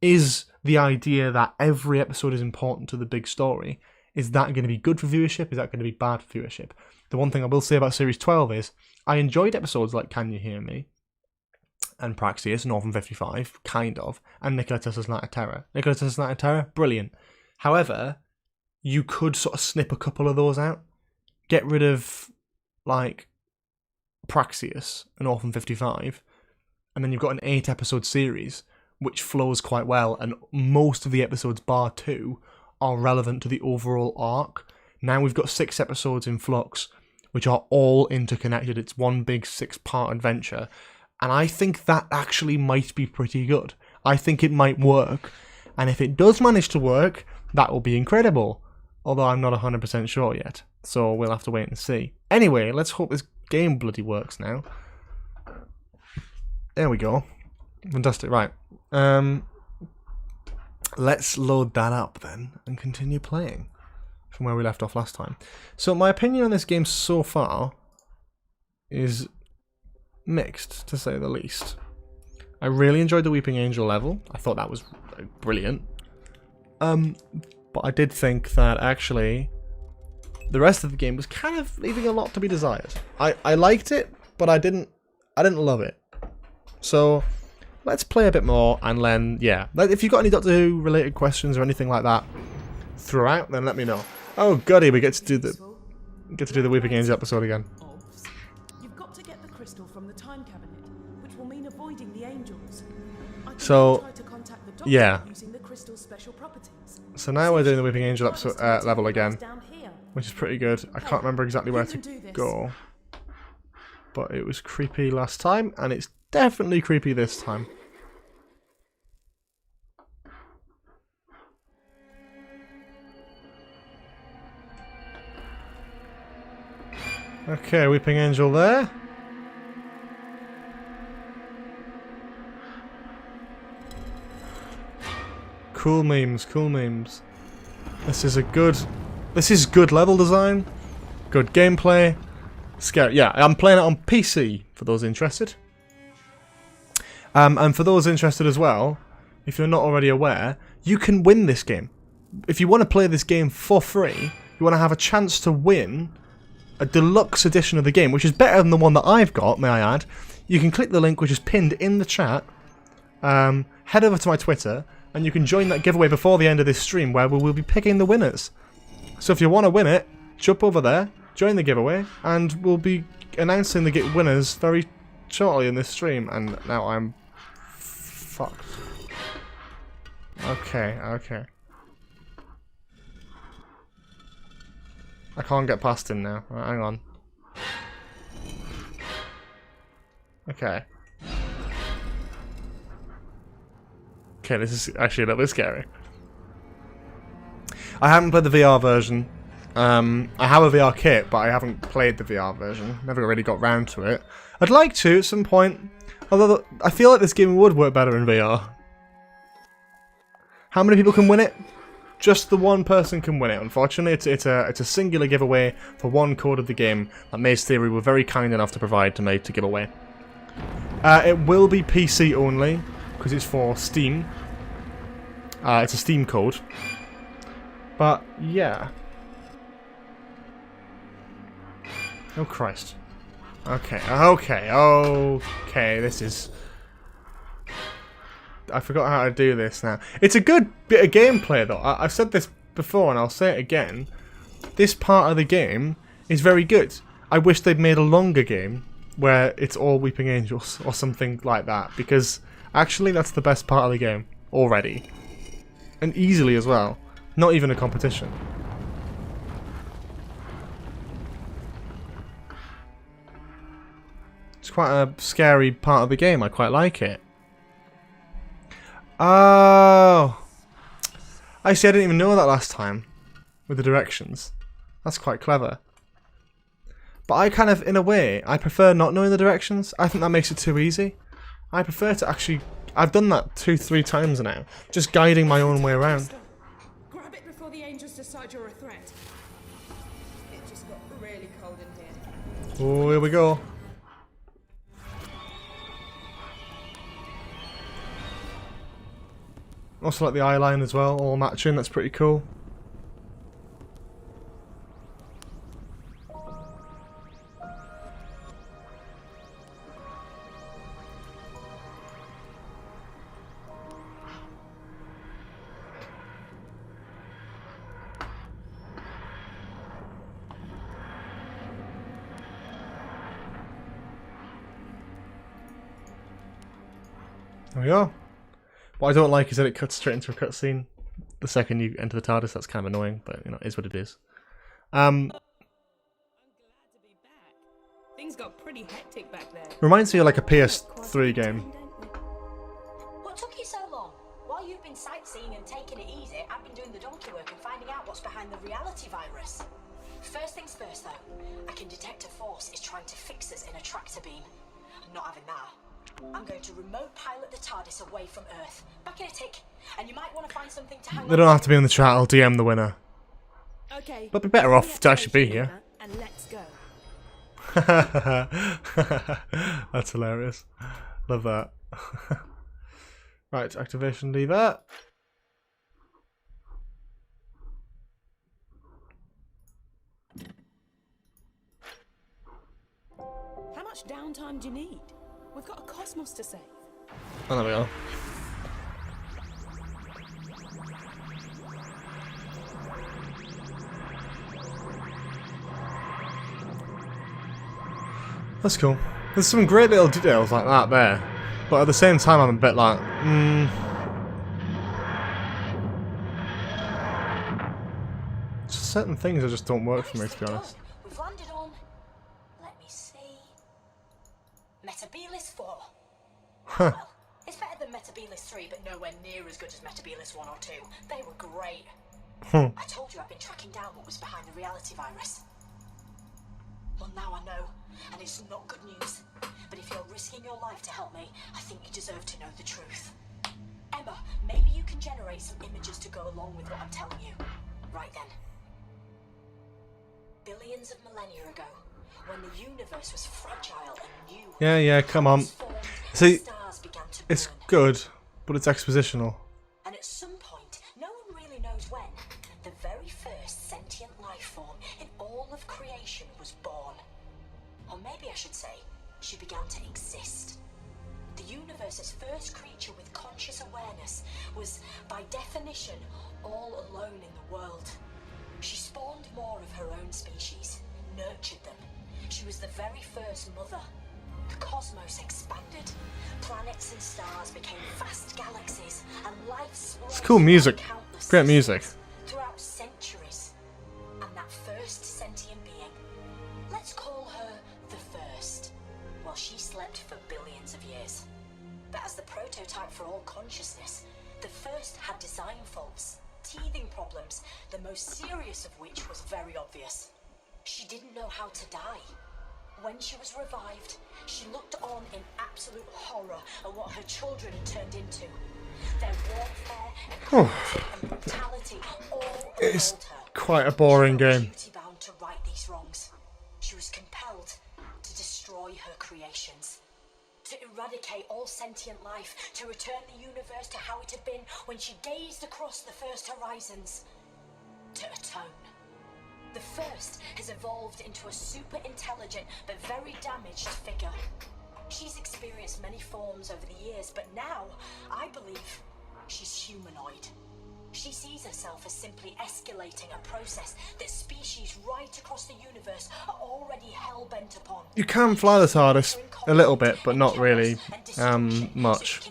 is the idea that every episode is important to the big story. Is that going to be good for viewership? Is that going to be bad for viewership? The one thing I will say about Series 12 is I enjoyed episodes like Can You Hear Me? And Praxeus, Northern 55, kind of, and Nikola Tesla's Night of Terror. Nikola Tesla's Night of Terror, brilliant. However, you could sort of snip a couple of those out. Get rid of, like, Praxeus and Orphan 55, and then you've got an 8-episode series, which flows quite well, and most of the episodes, bar 2, are relevant to the overall arc. Now we've got 6 episodes in flux, which are all interconnected. It's one big 6-part adventure. And I think that actually might be pretty good. I think it might work. And if it does manage to work, that will be incredible. Although I'm not 100% sure yet. So we'll have to wait and see. Anyway, let's hope this game bloody works now. There we go. Fantastic, right. Let's load that up then and continue playing from where we left off last time. So my opinion on this game so far is mixed, to say the least. I really enjoyed the Weeping Angel level. I thought that was brilliant. But I did think that actually the rest of the game was kind of leaving a lot to be desired. I liked it, but I didn't love it. So let's play a bit more, and then yeah, if you've got any Doctor Who related questions or anything like that throughout, then let me know. Oh goody, we get to do the Weeping Angel episode again. So, yeah. So now we're doing the Weeping Angel episode, level again, which is pretty good. I can't remember exactly where to go, but it was creepy last time, and it's definitely creepy this time. Okay, Weeping Angel there. Cool memes, cool memes. This is good level design, good gameplay. Scary. Yeah, I'm playing it on PC for those interested. And for those interested as well, if you're not already aware, you can win this game. If you want to play this game for free, you want to have a chance to win a deluxe edition of the game, which is better than the one that I've got, may I add. You can click the link which is pinned in the chat, head over to my Twitter, and you can join that giveaway before the end of this stream where we will be picking the winners. So if you want to win it, jump over there, join the giveaway, and we'll be announcing the winners very shortly in this stream. And now I'm fucked. Okay, okay. I can't get past him now. Right, hang on. Okay. Okay, this is actually a little bit scary. I haven't played the VR version. I have a VR kit, but I haven't played the VR version. Never really got round to it. I'd like to at some point, although I feel like this game would work better in VR. How many people can win it? Just the one person can win it. Unfortunately, it's a singular giveaway for one code of the game that Maze Theory were very kind enough to provide to me to give away. It will be PC only, because it's for Steam. It's a Steam code. But, yeah. Oh, Christ. Okay, okay, okay, this is... I forgot how to do this now. It's a good bit of gameplay, though. I've said this before, and I'll say it again. This part of the game is very good. I wish they'd made a longer game where it's all Weeping Angels, or something like that, because... actually, that's the best part of the game already. And easily as well. Not even a competition. It's quite a scary part of the game. I quite like it. Oh! I see, I didn't even know that last time. With the directions. That's quite clever. But I kind of, in a way, I prefer not knowing the directions. I think that makes it too easy. I prefer to actually... I've done that 2-3 times now. Just guiding my own way around. Grab it before the angels decide you're a threat. It just got really cold in here. Oh, here we go. Also like the eyeline as well, all matching. That's pretty cool. There we are. What I don't like is that it cuts straight into a cutscene the second you enter the TARDIS. That's kind of annoying, but you know, it is what it is. I'm glad to be back. Things got pretty hectic back there. Reminds me of like a PS3 game. What took you so long? While you've been sightseeing and taking it easy, I've been doing the donkey work and finding out what's behind the reality virus. First things first, though, I can detect a force is trying to fix us in a tractor beam. I'm not having that. I'm going to remote pilot the TARDIS away from Earth. Back in a tick, and you might want to find something to hang. They don't have to be in the chat. I'll DM the winner. Okay. But be better off to actually be here. And let's go. That's hilarious. Love that. Right, activation lever. How much downtime do you need? We've got a cosmos to save. Oh, there we go. That's cool. There's some great little details like that there, but at the same time I'm a bit like, just certain things that just don't work for me, to be honest. We've landed on, let me see, Metabilis 4. Huh. Well, it's better than Metabilis 3, but nowhere near as good as Metabilis 1 or 2. They were great. I told you I've been tracking down what was behind the reality virus. Well, now I know, and it's not good news. But if you're risking your life to help me, I think you deserve to know the truth. Emma, maybe you can generate some images to go along with what I'm telling you. Right then. Billions of millennia ago, when the universe was fragile and new, Yeah, come on. See, stars began to it's burn. good, but it's expositional. And at some point, no one really knows when, the very first sentient life form in all of creation was born. Or maybe I should say, she began to exist. The universe's first creature with conscious awareness was, by definition, all alone in the world. She spawned more of her own species, nurtured them. She was the very first mother. The cosmos expanded. Planets and stars became vast galaxies, and life spread. It's cool music. Countless Great music. systems throughout centuries. And that first sentient being, let's call her the first. Well, she slept for billions of years. But as the prototype for all consciousness, the first had design faults, teething problems, the most serious of which was very obvious. She didn't know how to die. When she was revived, she looked on in absolute horror at what her children had turned into. Their warfare and cruelty and brutality all It's appalled her. quite a boring She felt game. duty-bound to right these wrongs. She was compelled to destroy her creations, to eradicate all sentient life, to return the universe to how it had been when she gazed across the first horizons, to atone. The first has evolved into a super intelligent but very damaged figure. She's experienced many forms over the years, but now, I believe, she's humanoid. She sees herself as simply escalating a process that species right across the universe are already hell-bent upon. You can fly the TARDIS a little bit, but not really much.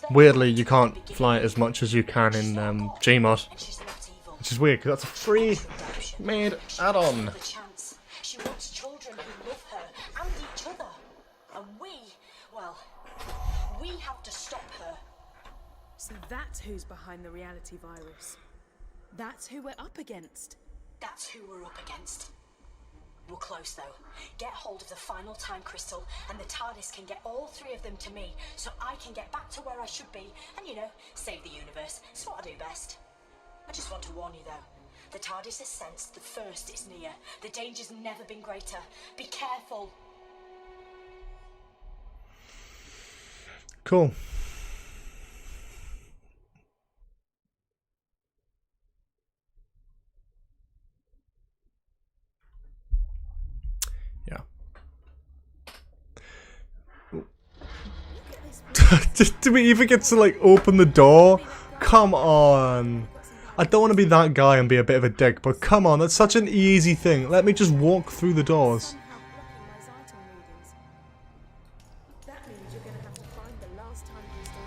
Weirdly, you can't fly it as much as you can in Gmod, which is weird because that's a free-made add-on. She wants children who love her and each other. And we have to stop her. So that's who's behind the reality virus. That's who we're up against. That's who we're up against. We're close though. Get hold of the final time crystal and the TARDIS can get all three of them to me so I can get back to where I should be and, you know, save the universe. It's what I do best. I just want to warn you though. The TARDIS has sensed the first is near. The danger's never been greater. Be careful. Cool. Yeah. Did we even get to like open the door? Come on. I don't want to be that guy and be a bit of a dick, but come on, that's such an easy thing. Let me just walk through the doors. That means you're going to have to find the last time crystal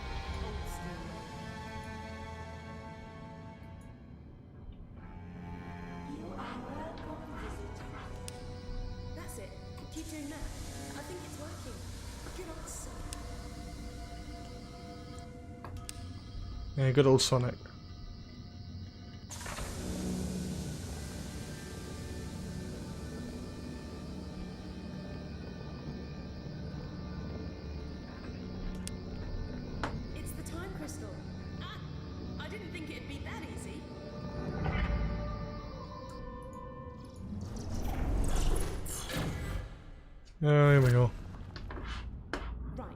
Yeah, good old Sonic. It's the time crystal. Ah, I didn't think it'd be that easy. Oh, here we go. Right.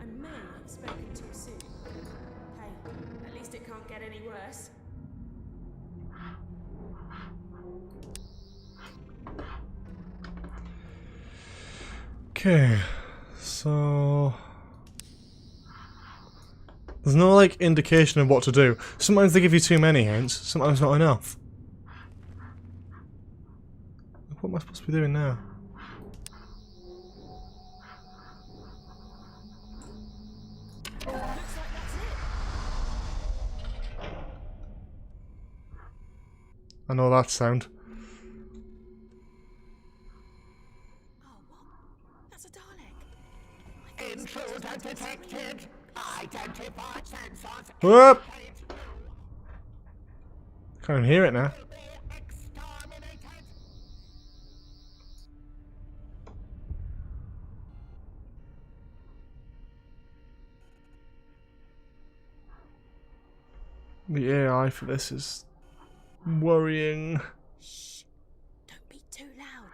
I may have spoken too soon. Hey, at least it can't get any worse. Okay, so there's no like indication of what to do. Sometimes they give you too many hints, sometimes not enough. What am I supposed to be doing now? Looks like that's it. I know that sound. Oh, what? That's a Dalek. Intruder detected. Identified sensors. Whoop! Can't even hear it now. Exterminated. The AI for this is worrying. Shh! Don't be too loud.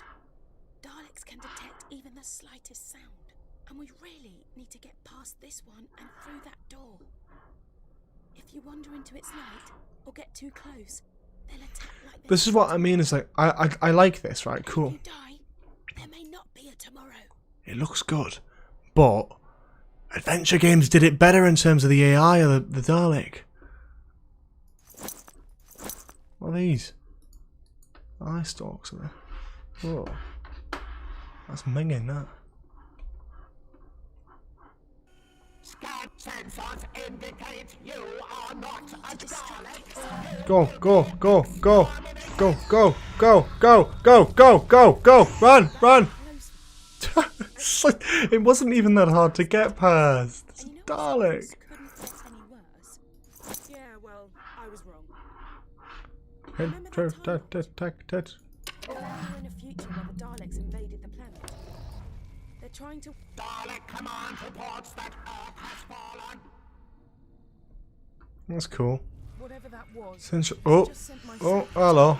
Daleks can detect even the slightest sound. And we really need to get past this one and through that door. If you wander into its light or get too close, they'll attack like This is what I mean, is like, I like this, right? Cool. If you die, there may not be a tomorrow. It looks good, but adventure games did it better in terms of the AI or the Dalek. What are these? Eye stalks, are they? Whoa. That's minging, that. Scan sensors indicate you are not a Dalek. Go, go, go, go, go, go, go, go, go, go, go, go, run, run! It's like, it wasn't even that hard to get past. It's a Dalek. Couldn't get any worse. Yeah, well, I was wrong. Intro, detected. We're in a future where the Daleks invaded the planet. They're trying to... Dalek command reports that Earth has fallen. That's cool. Whatever that was. Oh, just sent my oh, signal. hello.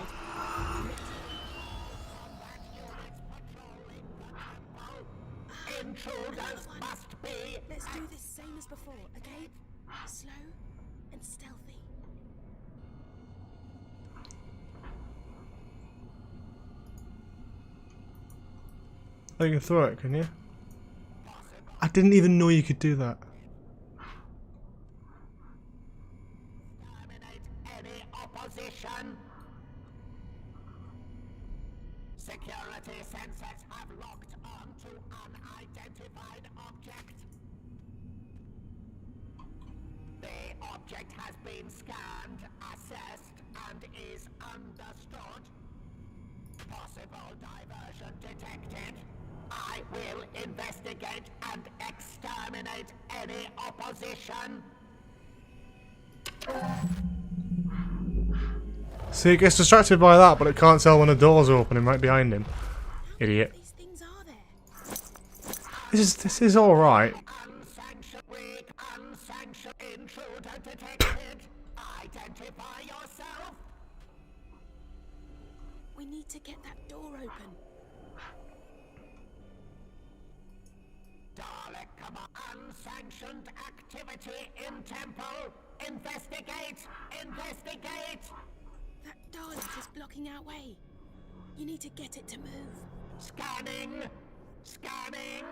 Intruders must be. Let's do this same as before, okay? Slow and stealthy. Oh, you can throw it, can you? I didn't even know you could do that. Terminate any opposition. Security sensors have locked onto unidentified object. The object has been scanned, assessed, and is understood. Possible diversion detected. I will investigate and exterminate any opposition. See, it gets distracted by that, but it can't tell when a door's opening right behind him. Idiot. These things are there. This is all right. Unsanctioned weak, unsanctioned intruder detected. Identify yourself. We need to get that door open. Dalek command. Unsanctioned activity in temple. Investigate. Investigate. That Dalek is blocking our way. You need to get it to move. Scanning. Scanning.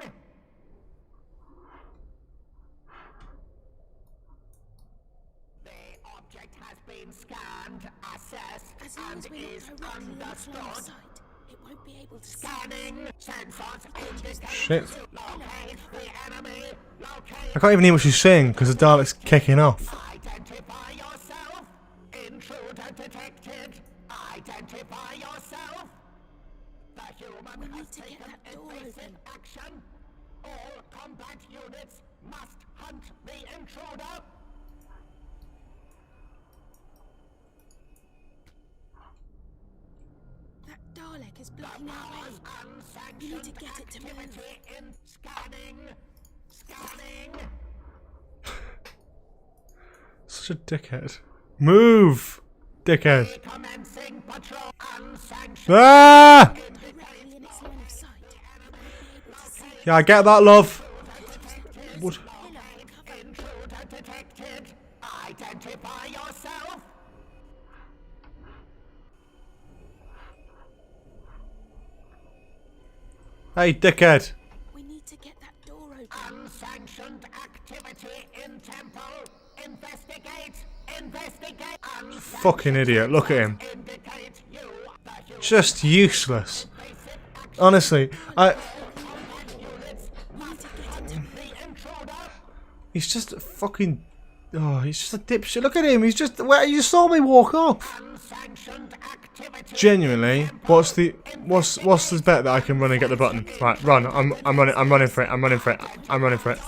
The object has been scanned, assessed, As long and as we're is not directly in line of understood. sight, it won't be able to see. Scanning. Sensors indicate. Shit. Locate the enemy. Locate. I can't even hear what she's saying because the Dalek's kicking off. Identify yourself. Intruder detected. Identify yourself. The human We has need to get taken that door evasive open. action. All combat units must hunt the intruder. Dalek is blocking our way. We need to get it to move. Such a dickhead. Move! Dickhead. Ah! Directly in its line of sight. We won't be able to see it. Yeah, I get that, love. What? Identify yourself. Hey, dickhead. We need to get that door open. Unsanctioned activity in temple. Investigate. Investigate. Fucking idiot. Look at him. Indicate you. Just useless. Honestly, he's just a fucking. Oh, he's just a dipshit. Look at him. He's just. Where you saw me walk up. Genuinely, what's this bet that I can run and get the button? Right, run. I'm running for it. I'm running for it. I'm running for it.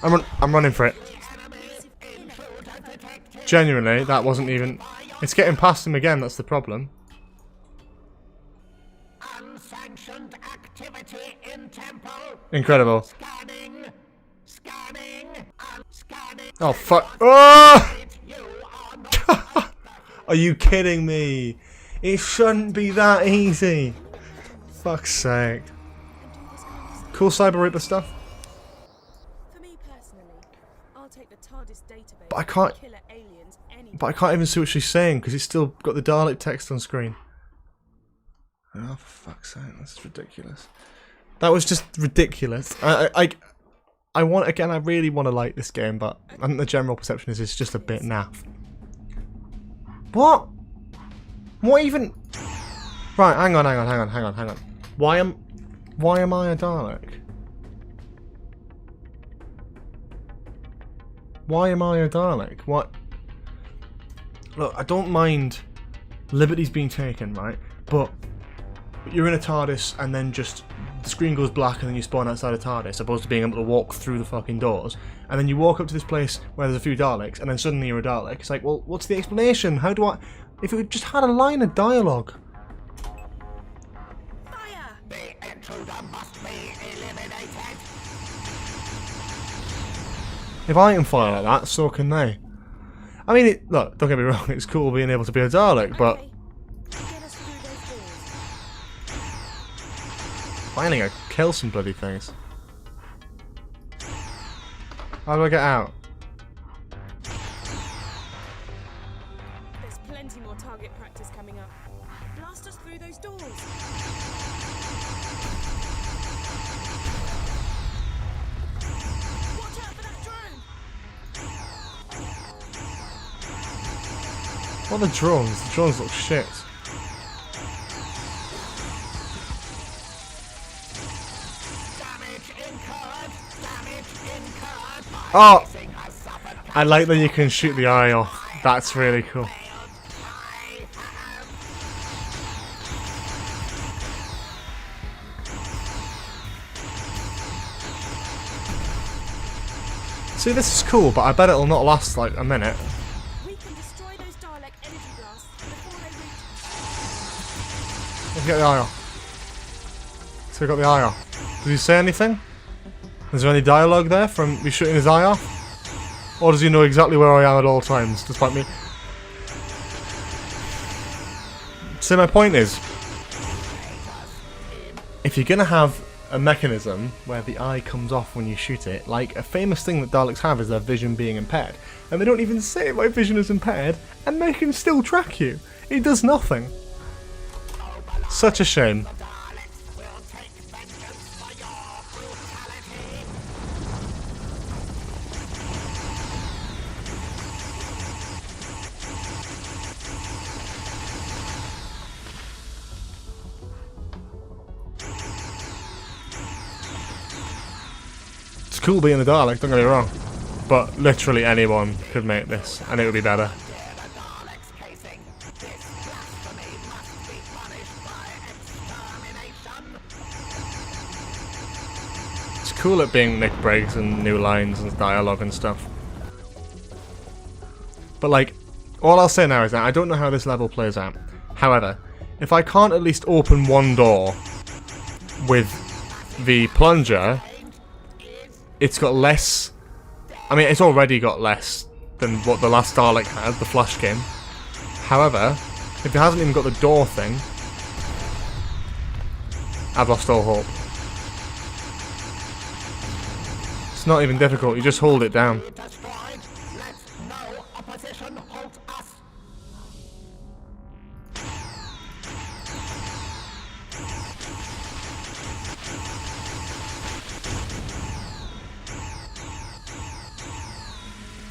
I'm running for it. Genuinely, that wasn't even. It's getting past him again. That's the problem. Unsanctioned activity in temple. Incredible. Scanning. Scanning. Oh fuck! Oh! Are you kidding me? It shouldn't be that easy. Fuck's sake. Cool Cyber Reaper stuff. For me personally, I'll take the TARDIS database. But I can't. and killer aliens any But I can't even see what she's saying because it's still got the Dalek text on screen. Oh, for fuck's sake, that's ridiculous. That was just ridiculous. I want, again, I really want to like this game, but I think the general perception is it's just a bit naff. What? What even? Right, hang on. Why am I a Dalek? Why am I a Dalek? What? Look, I don't mind liberties being taken, right? But you're in a TARDIS and then just the screen goes black and then you spawn outside a TARDIS, opposed to being able to walk through the fucking doors. And then you walk up to this place where there's a few Daleks and then suddenly you're a Dalek. It's like, well, what's the explanation? How do I... If it just had a line of dialogue. Fire! The intruder must be eliminated. If I can fire like that, so can they. I mean, look, don't get me wrong, it's cool being able to be a Dalek, but... Okay. Get us through those doors. Finally, I kill some bloody things. How do I get out? There's plenty more target practice coming up. Blast us through those doors. Watch out for that drone. What are the drones? The drones look shit. Oh! I like that you can shoot the eye off. That's really cool. See, this is cool, but I bet it'll not last like a minute. We can destroy those Dalek energy blasts before they reach. Let's get the eye off. So we got the eye off. Does he say anything? Is there any dialogue there from me shooting his eye off? Or does he know exactly where I am at all times, despite me? So my point is, if you're going to have a mechanism where the eye comes off when you shoot it, like a famous thing that Daleks have is their vision being impaired, and they don't even say my vision is impaired, and they can still track you. It does nothing. Such a shame. It's cool being a Dalek, don't get me wrong, but literally anyone could make this and it would be better. It's cool at being Nick breaks and new lines and dialogue and stuff. But like, all I'll say now is that I don't know how this level plays out. However, if I can't at least open one door with the plunger, it's got less... I mean, it's already got less than what the last Dalek had, the flash game. However, if it hasn't even got the door thing, I've lost all hope. It's not even difficult, you just hold it down.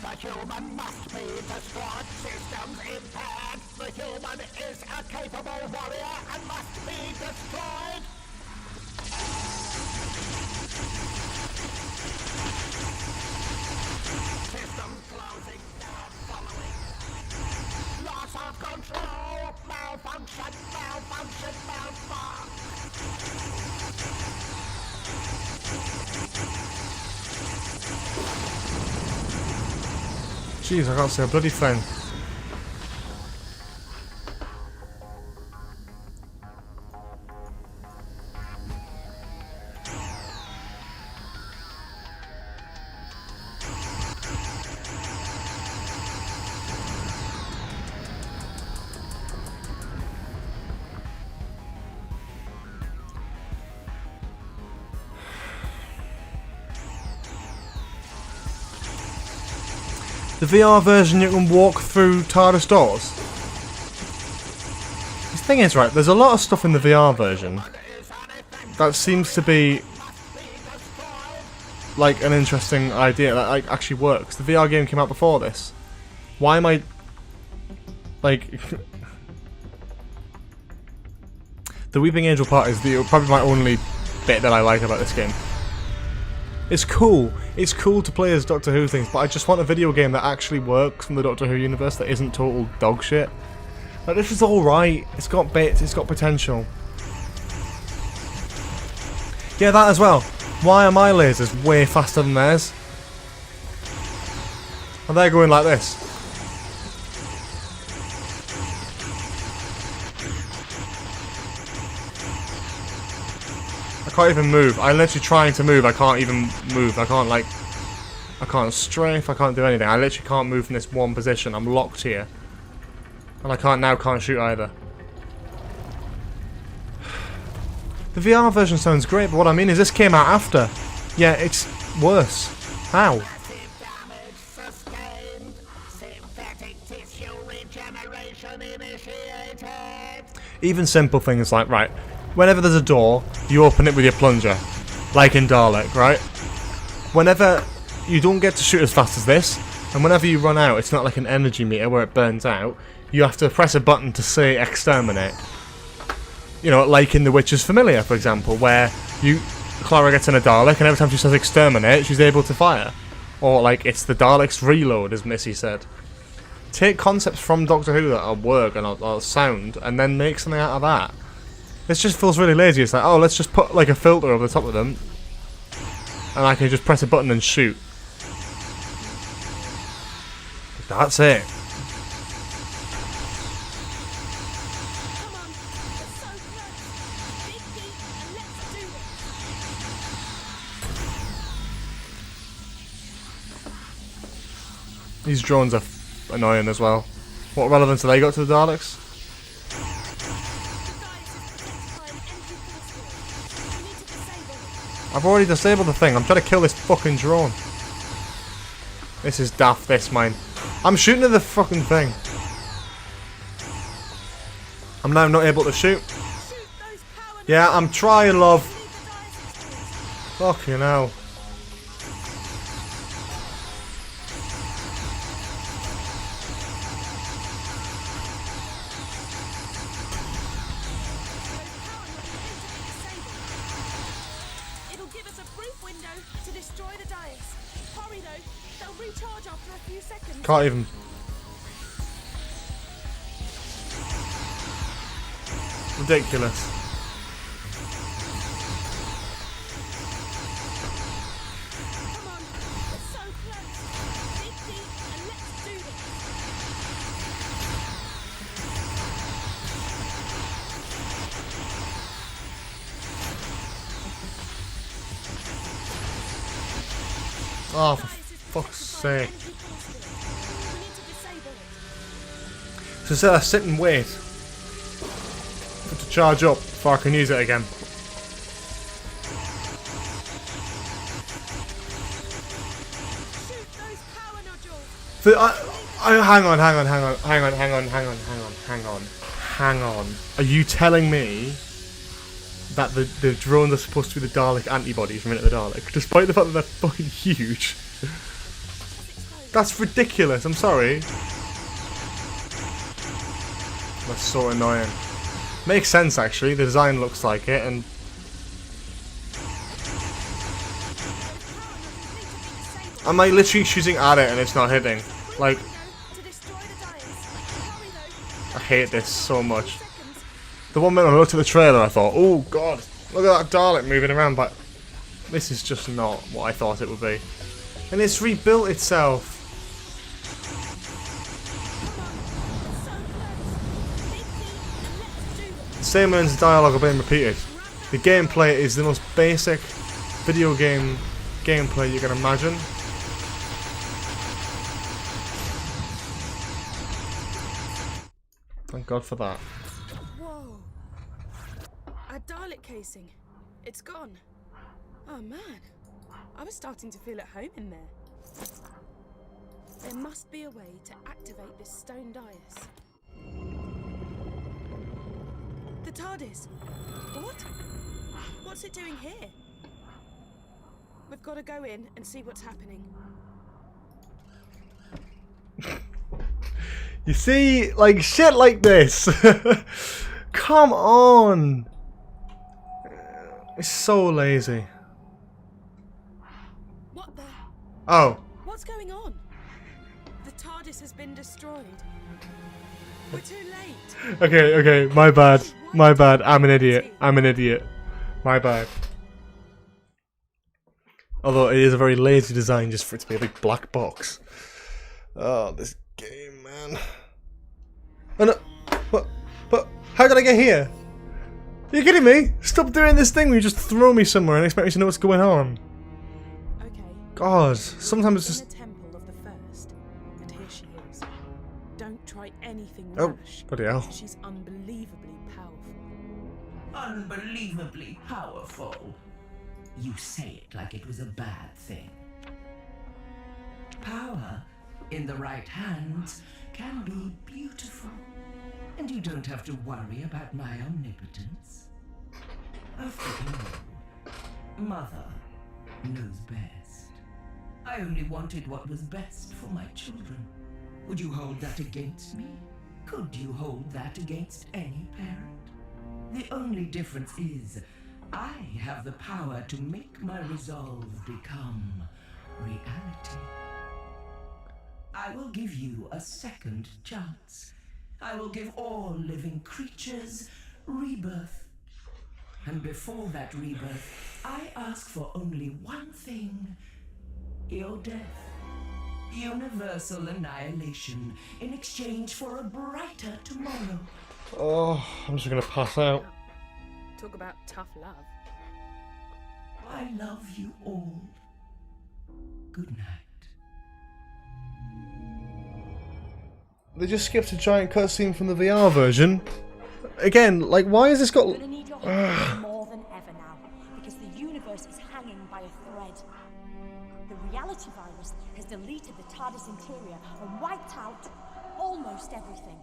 The human must be destroyed, systems impaired. The human is a capable warrior and must be destroyed. Systems closing, now following. Loss of control, malfunction, malfunction, malfunction. Jeez, I can't see a bloody thing. The VR version, you can walk through TARDIS doors. The thing is, right, there's a lot of stuff in the VR version that seems to be like an interesting idea that like actually works. The VR game came out before this. Why am I like the Weeping Angel part is probably my only bit that I like about this game. It's cool. It's cool to play as Doctor Who things, but I just want a video game that actually works from the Doctor Who universe that isn't total dog shit. Like, this is alright. It's got bits. It's got potential. Yeah, that as well. Why are my lasers way faster than theirs? And they're going like this. I can't even move. I'm literally trying to move. I can't even move. I can't strafe. I can't do anything. I literally can't move from this one position. I'm locked here. And I can't shoot either. The VR version sounds great, but what I mean is this came out after. Yeah, it's worse. How? Even simple things like, right, whenever there's a door, you open it with your plunger. Like in Dalek, right? Whenever you don't get to shoot as fast as this, and whenever you run out, it's not like an energy meter where it burns out. You have to press a button to say exterminate. You know, like in The Witcher's Familiar, for example, where Clara gets in a Dalek, and every time she says exterminate, she's able to fire. Or, like, it's the Dalek's reload, as Missy said. Take concepts from Doctor Who that work and are sound, and then make something out of that. This just feels really lazy. It's like, oh, let's just put, like, a filter over the top of them, and I can just press a button and shoot. That's it. These drones are annoying as well. What relevance have they got to the Daleks? I've already disabled the thing. I'm trying to kill this fucking drone. This is daft, this mine. I'm shooting at the fucking thing. I'm now not able to shoot. Yeah, I'm trying, love. Fucking hell. Can't even. Ridiculous. Come on, we're so close. Dig deep and let's do this. Oh, for fuck's sake. So instead I sit and wait for it to charge up before I can use it again. Hang on. Are you telling me that the drones are supposed to be the Dalek antibodies from Into the Dalek, despite the fact that they're fucking huge? That's ridiculous, I'm sorry. That's so annoying. Makes sense actually, the design looks like it, and I'm like literally shooting at it and it's not hitting. Like, I hate this so much. The one minute I looked at the trailer I thought, oh god, look at that Dalek moving around, but this is just not what I thought it would be. And it's rebuilt itself. The same lines of dialogue are being repeated. The gameplay is the most basic video game gameplay you can imagine. Thank God for that. Whoa. A Dalek casing. It's gone. Oh man. I was starting to feel at home in there. There must be a way to activate this stone dais. The TARDIS. What? What's it doing here? We've got to go in and see what's happening. You see, like, shit like this. Come on. It's so lazy. What the? Oh. What's going on? The TARDIS has been destroyed. We're too late. Okay, my bad. My bad. I'm an idiot. My bad. Although it is a very lazy design just for it to be a big black box. Oh, this game, man. Oh no. But how did I get here? Are you kidding me? Stop doing this thing where you just throw me somewhere and expect me to know what's going on. Okay. God, sometimes it's just... In the temple of the first, and here she is. Don't try anything Oh, rash. bloody hell. She's unbelievably powerful. Unbelievably powerful. You say it like it was a bad thing. Power, in the right hands, can be beautiful. And you don't have to worry about my omnipotence. After all, Mother knows best. I only wanted what was best for my children. Would you hold that against me? Could you hold that against any parent? The only difference is, I have the power to make my resolve become reality. I will give you a second chance. I will give all living creatures rebirth. And before that rebirth, I ask for only one thing: your death. Universal annihilation in exchange for a brighter tomorrow. Oh, I'm just gonna pass out. Talk about tough love. I love you all. Good night. They just skipped a giant cutscene from the VR version. Again, like, why has this got... We're gonna need your help more than ever now, because the universe is hanging by a thread. The reality virus has deleted the TARDIS interior and wiped out almost everything.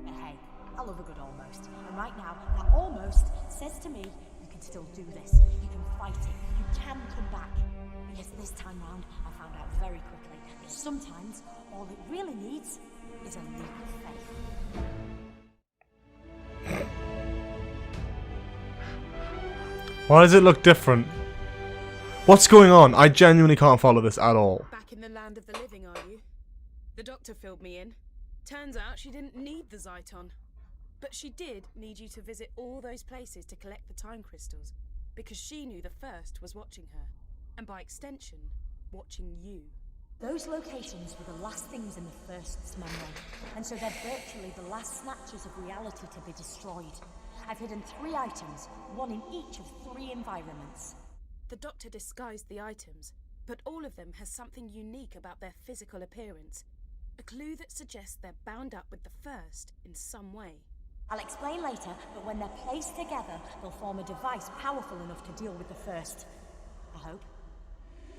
But hey, I love a good almost. And right now, that almost says to me, you can still do this. You can fight it. You can come back. Because this time round, I found out very quickly that sometimes all it really needs is a leap of faith. Why does it look different? What's going on? I genuinely can't follow this at all. Back in the land of the living, are you? The doctor filled me in. Turns out she didn't need the Zyton. But she did need you to visit all those places to collect the time crystals, because she knew the first was watching her, and by extension, watching you. Those locations were the last things in the First's memory, and so they're virtually the last snatches of reality to be destroyed. I've hidden 3 items, one in each of 3 environments. The doctor disguised the items, but all of them has something unique about their physical appearance. A clue that suggests they're bound up with the first in some way. I'll explain later, but when they're placed together, they'll form a device powerful enough to deal with the first. I hope.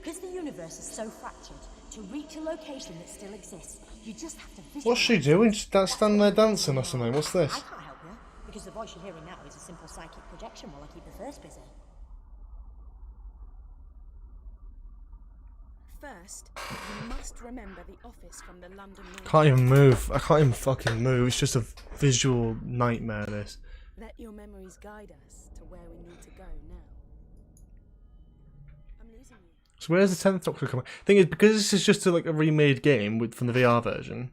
Because the universe is so fractured, to reach a location that still exists, you just have to visualize. What's she doing? She's standing there dancing or something. What's this? I can't help you, because the voice you're hearing now is a simple psychic projection while I keep the first busy. First, you must remember the office from the London North. Can't even move. I can't even fucking move. It's just a visual nightmare, this. Let your memories guide us to where we need to go now. I'm losing you. So where's the 10th Doctor coming? Thing is, because this is just like a remade game from the VR version.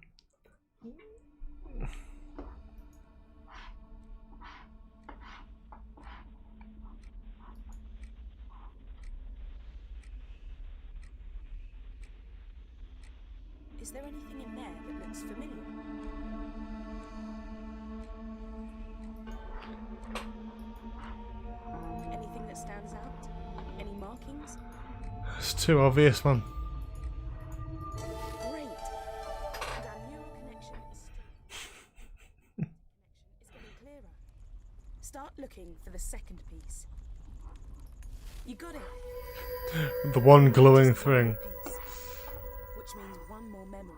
Is there anything in there that looks familiar? Anything that stands out? Any markings? It's too obvious, man. Great. And our neural connection is getting clearer. Start looking for the second piece. You got it. The one glowing thing. Piece, which means one more memory.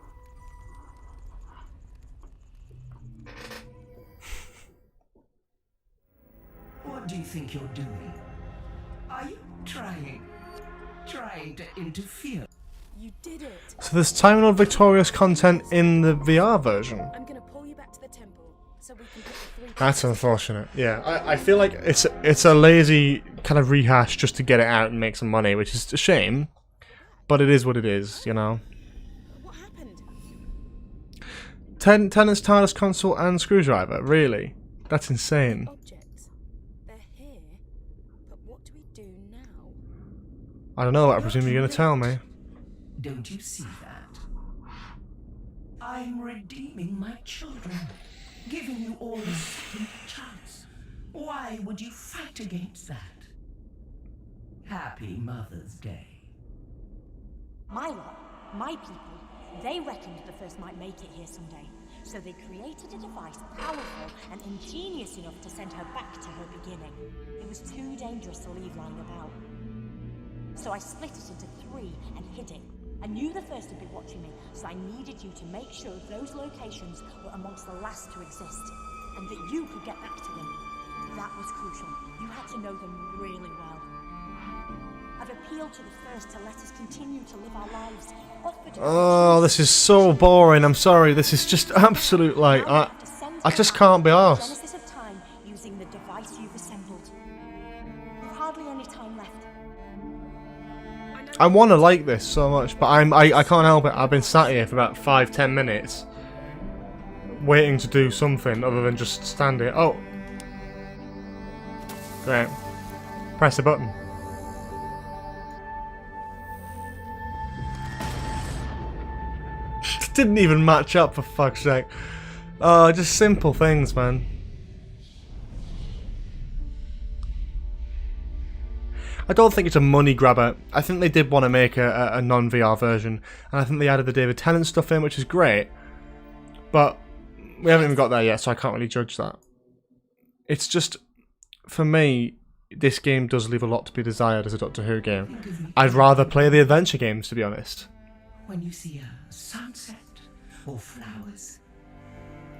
What do you think you're doing? Are you trying to interfere? You did it. So there's Time Lord Victorious content in the VR version. I'm gonna pull you back to the temple so we can put the three. That's unfortunate. Yeah, I feel like it's a lazy kind of rehash just to get it out and make some money, which is a shame. But it is what it is, you know. What happened? Tennant's TARDIS console and screwdriver. Really? That's insane. Objects. They're here. But what do we do now? I don't know. I presume you're going to tell me. Don't you see that? I'm redeeming my children, giving you all a second chance. Why would you fight against that? Happy Mother's Day. My lot, my people, they reckoned the first might make it here someday. So they created a device powerful and ingenious enough to send her back to her beginning. It was too dangerous to leave lying about. So I split it into 3 and hid it. I knew the first would be watching me, so I needed you to make sure those locations were amongst the last to exist, and that you could get back to them. That was crucial. You had to know them really well. I've appealed to the first to let us continue to live our lives. Oh, this is so boring. I'm sorry. This is just absolute, like, I just can't be arsed. Genesis of time using the device you've assembled. We've hardly any time left. I want to like this so much, but I can't help it. I've been sat here for about 5-10 minutes waiting to do something other than just stand here. Oh. Great. Press the button. Didn't even match up, for fuck's sake. Oh, just simple things, man. I don't think it's a money grabber. I think they did want to make a non-VR version, and I think they added the David Tennant stuff in, which is great. But we haven't even got there yet, so I can't really judge that. It's just, for me, this game does leave a lot to be desired as a Doctor Who game. I'd rather play the adventure games, to be honest. When you see a sunset or flowers,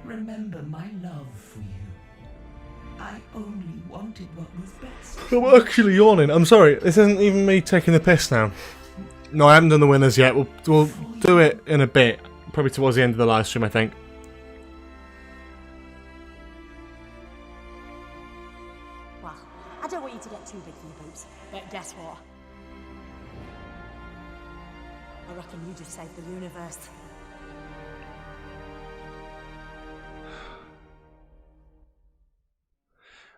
remember my love for you. I only wanted what was best. I'm actually yawning. I'm sorry. This isn't even me taking the piss now. No, I haven't done the winners yet. We'll do it in a bit. Probably towards the end of the live stream, I think. Well, I don't want you to get too big for your boots, but guess what? I reckon you just saved the universe.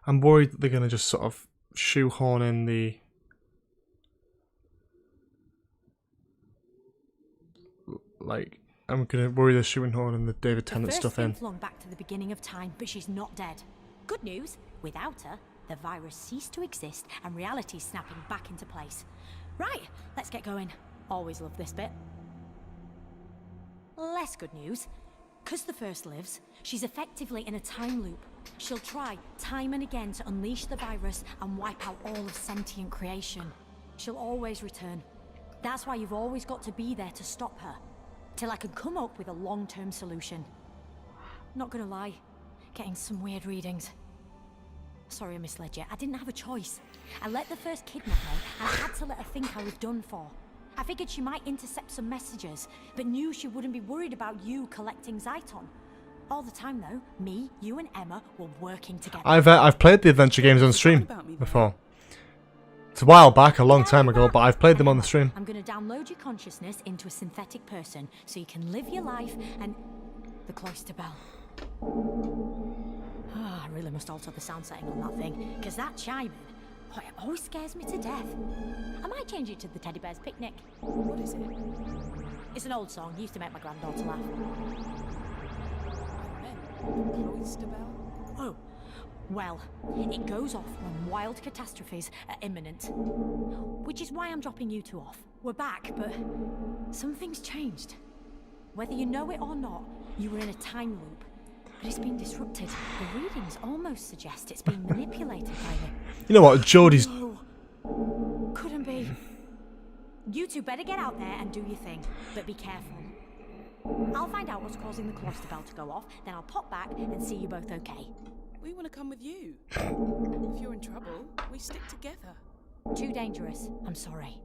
I'm worried that they're going to just sort of shoehorn in the... Like, I'm going to worry they're shoehorn in the David Tennant stuff in. The first flung back to the beginning of time, but she's not dead. Good news, without her, the virus ceased to exist and reality snapping back into place. Right, let's get going. Always love this bit. Less good news. Because the First lives, she's effectively in a time loop. She'll try time and again to unleash the virus and wipe out all of sentient creation. She'll always return. That's why you've always got to be there to stop her. Till I can come up with a long-term solution. Not gonna lie, getting some weird readings. Sorry I misled you. I didn't have a choice. I let the First kidnap me, and I had to let her think I was done for. I figured she might intercept some messages, but knew she wouldn't be worried about you collecting Zyton. All the time though, me, you and Emma were working together. I've played the adventure games on stream before. It's a while back, a long time ago, but I've played them on the stream. I'm gonna download your consciousness into a synthetic person so you can live your life and... The cloister bell. I really must alter the sound setting on that thing, because that chiming, oh, it always scares me to death. I might change it to the Teddy Bear's Picnic. What is it? It's an old song, used to make my granddaughter laugh. Cloister bell? Oh, well, it goes off when wild catastrophes are imminent. Which is why I'm dropping you two off. We're back, but something's changed. Whether you know it or not, you were in a time loop. But it's been disrupted. The readings almost suggest it's been manipulated by the... You know what, Jodie's... No. Couldn't be. You two better get out there and do your thing, but be careful. I'll find out what's causing the cloister bell to go off, then I'll pop back and see you both okay. We want to come with you. If you're in trouble, we stick together. Too dangerous. I'm sorry.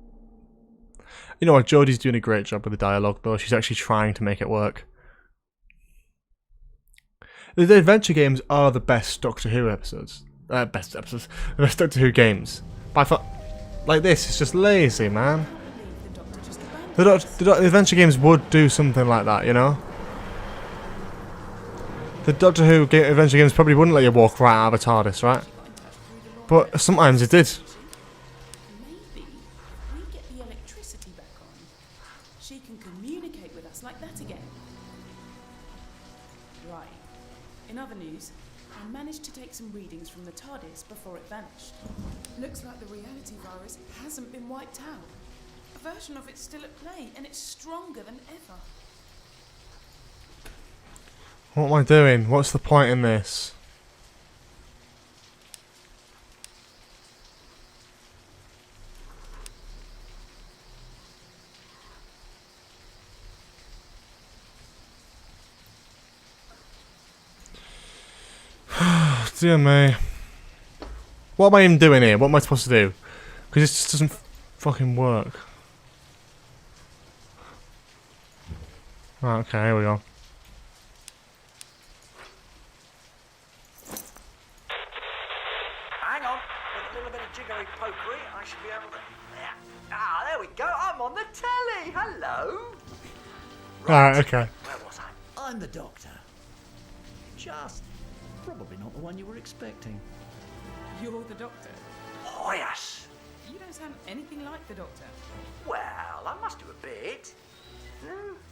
You know what, Jodie's doing a great job with the dialogue, though. She's actually trying to make it work. The adventure games are the best Doctor Who episodes. The best Doctor Who games. By far, like this, it's just lazy, man. The adventure games would do something like that, you know? The Doctor Who adventure games probably wouldn't let you walk right out of a TARDIS, right? But sometimes it did. Maybe we get the electricity back on. She can communicate with us like that again. Right. In other news, I managed to take some readings from the TARDIS before it vanished. Looks like the reality virus hasn't been wiped out. A version of it's still at play, and it's stronger than ever. What am I doing? What's the point in this? Dear me. What am I even doing here? What am I supposed to do? Because it just doesn't fucking work. Right, okay, here we go. Hang on, with a little bit of jiggery pokery, I should be able to... Ah, there we go, I'm on the telly, hello! Alright, okay. Where was I? I'm the Doctor. Just probably not the one you were expecting. You're the Doctor. Oh, yes. You don't sound anything like the Doctor. Well, I must do a bit.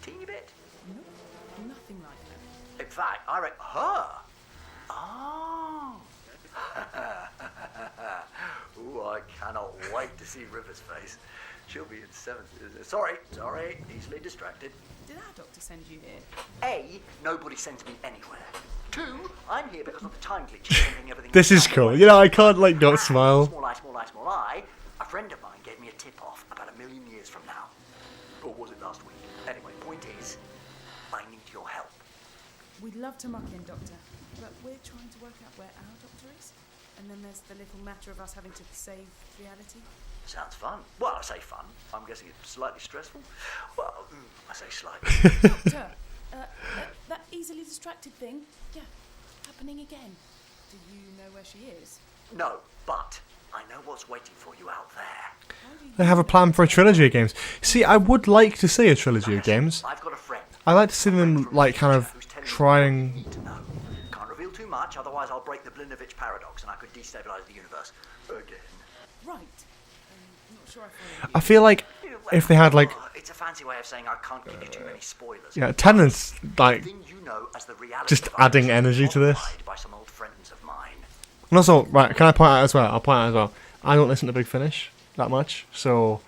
Teeny bit. No, nothing like that. In fact, I reckon... Her? Oh. Ooh, I cannot wait to see River's face. She'll be in 7th. Sorry, easily distracted. Did our Doctor send you here? A, nobody sent me anywhere. 2, I'm here because of the time glitch sending everything... This is cool. You know, I can't, like, not smile. Small eye. A friend of mine gave me a tip-off about 1,000,000 years from now. Or was it last week? Anyway, point is, I need your help. We'd love to muck in, Doctor, but we're trying to work out where our Doctor is. And then there's the little matter of us having to save reality. Sounds fun. Well, I say fun. I'm guessing it's slightly stressful. Well, I say slightly. Doctor, that easily distracted thing, yeah, happening again. Do you know where she is? No, but I know what's waiting for you out there. They have a plan for a trilogy of games. See, I would like to see a trilogy of games. I've got a friend. I like to see them, like, kind of trying... Can't reveal too much, otherwise I'll break the Blinovitch paradox and I could destabilize the universe again. Right. Not sure I follow you. I feel like if they had, like... It's a fancy way of saying I can't give you too many spoilers. Yeah, Tennant's, like, just adding energy to this. By some old friends of mine. And also, right, can I point out as well? I'll point out as well. I don't listen to Big Finish that much, so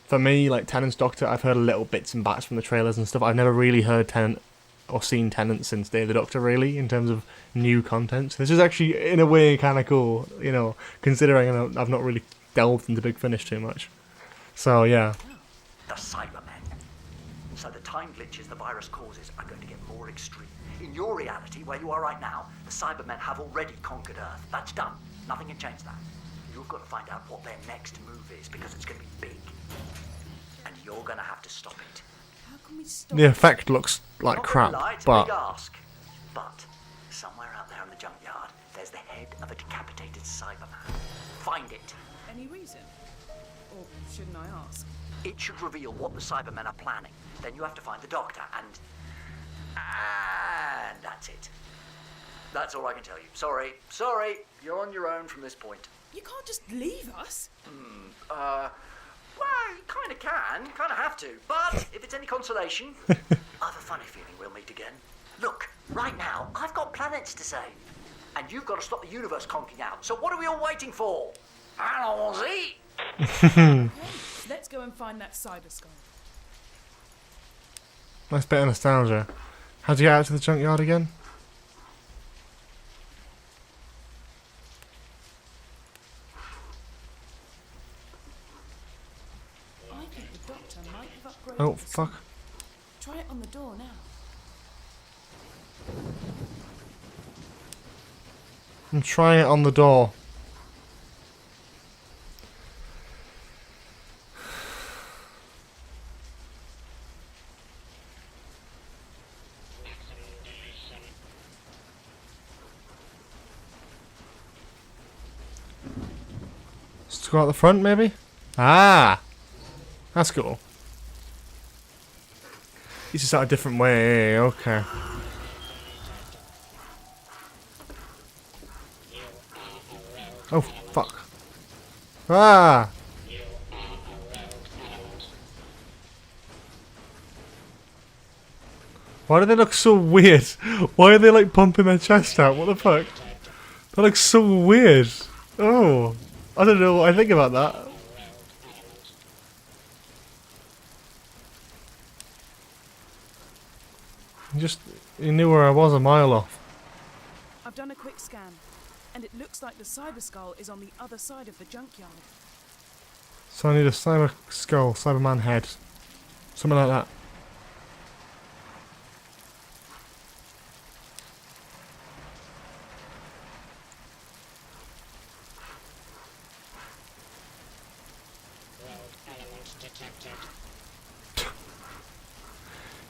for me, like Tennant's Doctor, I've heard little bits and bats from the trailers and stuff. I've never really heard Tennant or seen Tennant since Day of the Doctor, really, in terms of new content. So this is actually, in a way, kind of cool, you know, considering I've not really delved into Big Finish too much. So, yeah. The Cybermen. So the time glitches the virus causes are going to get more extreme. In your reality, where you are right now, the Cybermen have already conquered Earth. That's done. Nothing can change that. You've got to find out what their next move is, because it's going to be big. And you're going to have to stop it. How can we stop The effect looks like Not crap, gonna lie, it's a but big ask. But somewhere out there in the junkyard, there's the head of a decapitated Cyberman. Find it. any reason? Or shouldn't I ask? It should reveal what the Cybermen are planning. Then you have to find the Doctor, and that's it. That's all I can tell you. Sorry, you're on your own from this point. You can't just leave us. Well, you kind of can, kind of have to. But if it's any consolation, I have a funny feeling we'll meet again. Look, right now, I've got planets to save. And you've got to stop the universe conking out. So what are we all waiting for? Allons-y! Okay, let's go and find that cyber skull. nice bit of nostalgia. How'd you get out to the junkyard again? I think the Doctor might have upgraded Oh, the fuck. suit. Try it on the door now. I'm trying it on the door. Let's go out the front, maybe? Ah! That's cool. It's just out a different way, okay. Oh, fuck. Ah! Why do they look so weird? Why are they like pumping their chest out? What the fuck? That looks so weird. Oh. I don't know what I think about that. You knew where I was a mile off. I've done a quick scan, and it looks like the cyber skull is on the other side of the junkyard. So I need a cyber skull, Cyberman head. Something like that.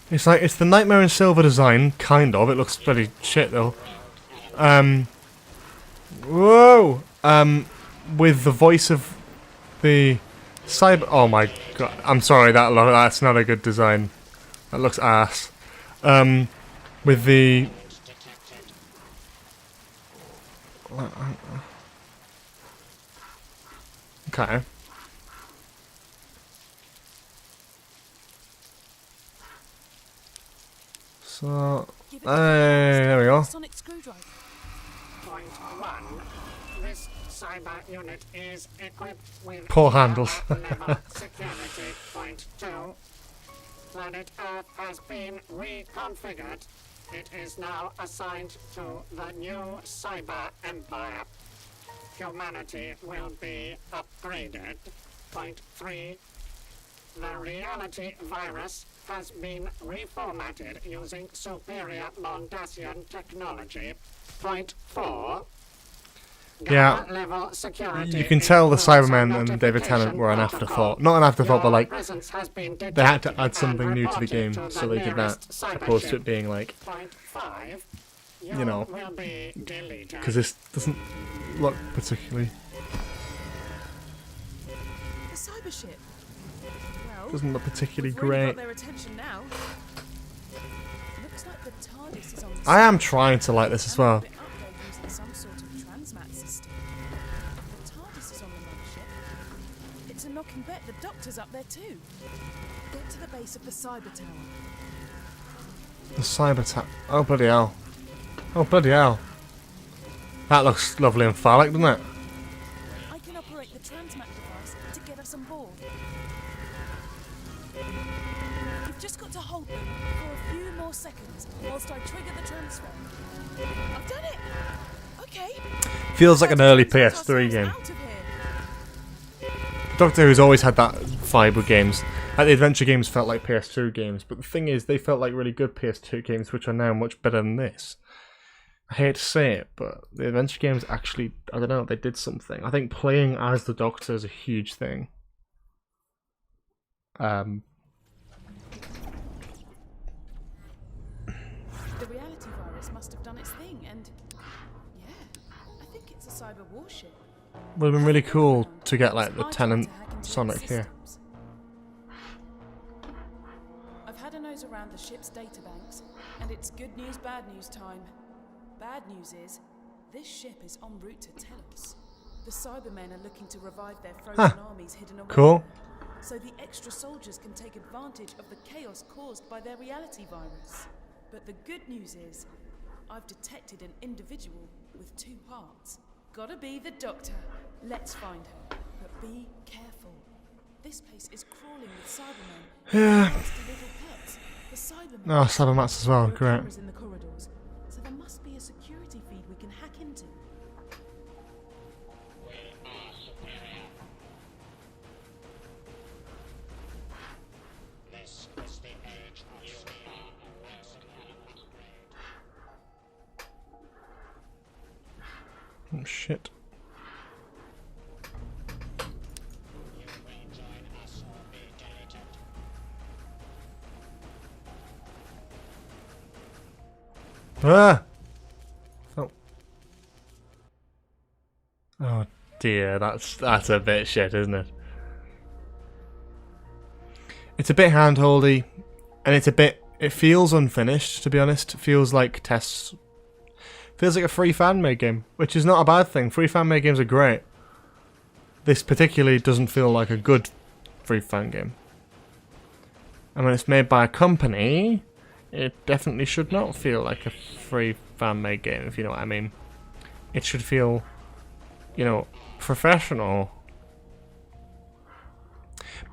It's the Nightmare in Silver design, kind of. It looks bloody shit though. Whoa! With the voice of the cyber. Oh my god! I'm sorry. That's not a good design. That looks ass. With the. Okay. So, there we go. Sonic screwdriver. Point 1. This cyber unit is equipped with Poor handles. level security. Point 2. Planet Earth has been reconfigured. It is now assigned to the new cyber empire. Humanity will be upgraded. Point 3. The reality virus has been reformatted using superior Mondasian technology. Point 4. Yeah, Level security you can tell the includes Cybermen and David Tennant were an afterthought. Not an afterthought, but like they had to add something new to the game, so they did that, opposed to it being like, you know, because this doesn't look particularly. The cyber ship. Well, Doesn't look particularly we've really great. got their attention now. Looks like the TARDIS is on the I am trying to like this as well. It up there using some sort of transmat system. The TARDIS is on the mothership. It's a knocking bet the Doctor's up there too. Get to the base of the cyber tower. The cyber tap. Oh bloody hell! Oh bloody hell! That looks lovely and phallic, doesn't it? I can operate the transmat device to get us on board. whilst I trigger the transfer. I've done it! Okay. Feels like an early PS3 game. Out of here. Doctor Who's always had that vibe with games. Like the adventure games felt like PS2 games, but the thing is, they felt like really good PS2 games, which are now much better than this. I hate to say it, but the adventure games actually, I don't know, they did something. I think playing as the Doctor is a huge thing. The reality virus must have done its thing, and yeah, I think it's a cyber warship. Would have been really cool to get like Lieutenant Sonic here. I've had a nose around the ship's databanks, and it's good news, bad news time. Bad news is, this ship is en route to Telos. The Cybermen are looking to revive their frozen armies hidden away. Cool. So the extra soldiers can take advantage of the chaos caused by their reality virus. But the good news is, I've detected an individual with 2 hearts. Gotta be the Doctor. Let's find her. But be careful. This place is crawling with Cybermen. Yeah. Little pets. The Cybermen. Oh, Cybermats as well, There are great. cameras in the corridors, so there must be a security feed we can hack into. Oh shit. Ah! Oh. Oh dear, that's a bit shit, isn't it? It's a bit handholdy, and it feels unfinished, to be honest. It feels like tests. Feels like a free fan-made game, which is not a bad thing. Free fan-made games are great. This particularly doesn't feel like a good free fan game. And when it's made by a company, it definitely should not feel like a free fan-made game, if you know what I mean. It should feel, you know, professional.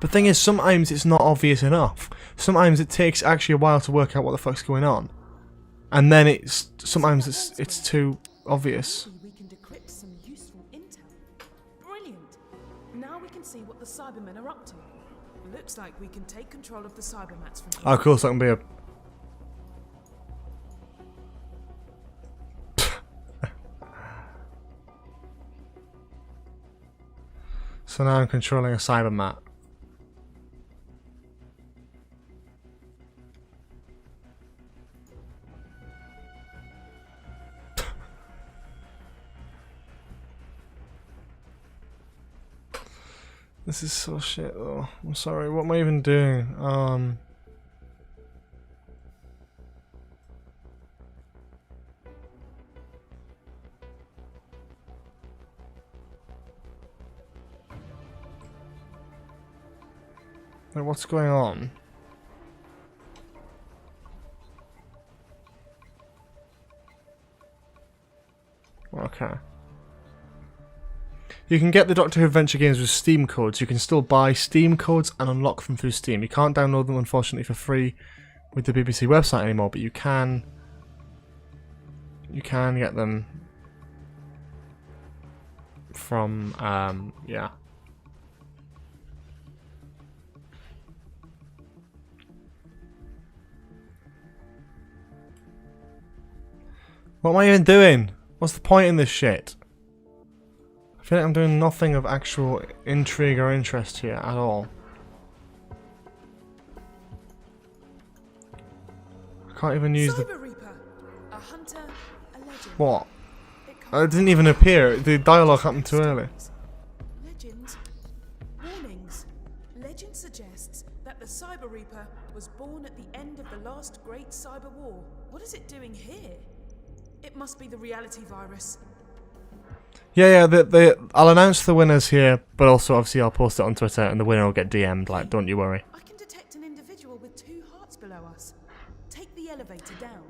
But the thing is, sometimes it's not obvious enough. Sometimes it takes actually a while to work out what the fuck's going on. And then sometimes it's too obvious. We can decrypt some useful intel. Brilliant. Now we can see what the Cybermen are up to. Looks like we can take control of the Cybermats from here. Oh, cool, so that can be a... So now I'm controlling a Cybermat. This is so shit though. I'm sorry, what am I even doing? Like, what's going on? Okay. You can get the Doctor Who Adventure games with Steam codes. You can still buy Steam codes and unlock them through Steam. You can't download them, unfortunately, for free with the BBC website anymore, but you can get them from, yeah. What am I even doing? What's the point in this shit? I feel like I'm doing nothing of actual intrigue or interest here at all. I can't even use the... Reaper, a hunter, a legend. What? It didn't even appear. The dialogue happened too early. Legends. Warnings. Legend suggests that the Cyber Reaper was born at the end of the last great cyber war. What is it doing here? It must be the reality virus. Yeah, I'll announce the winners here, but also obviously I'll post it on Twitter and the winner will get DM'd, like, don't you worry. I can detect an individual with 2 hearts below us. Take the elevator down.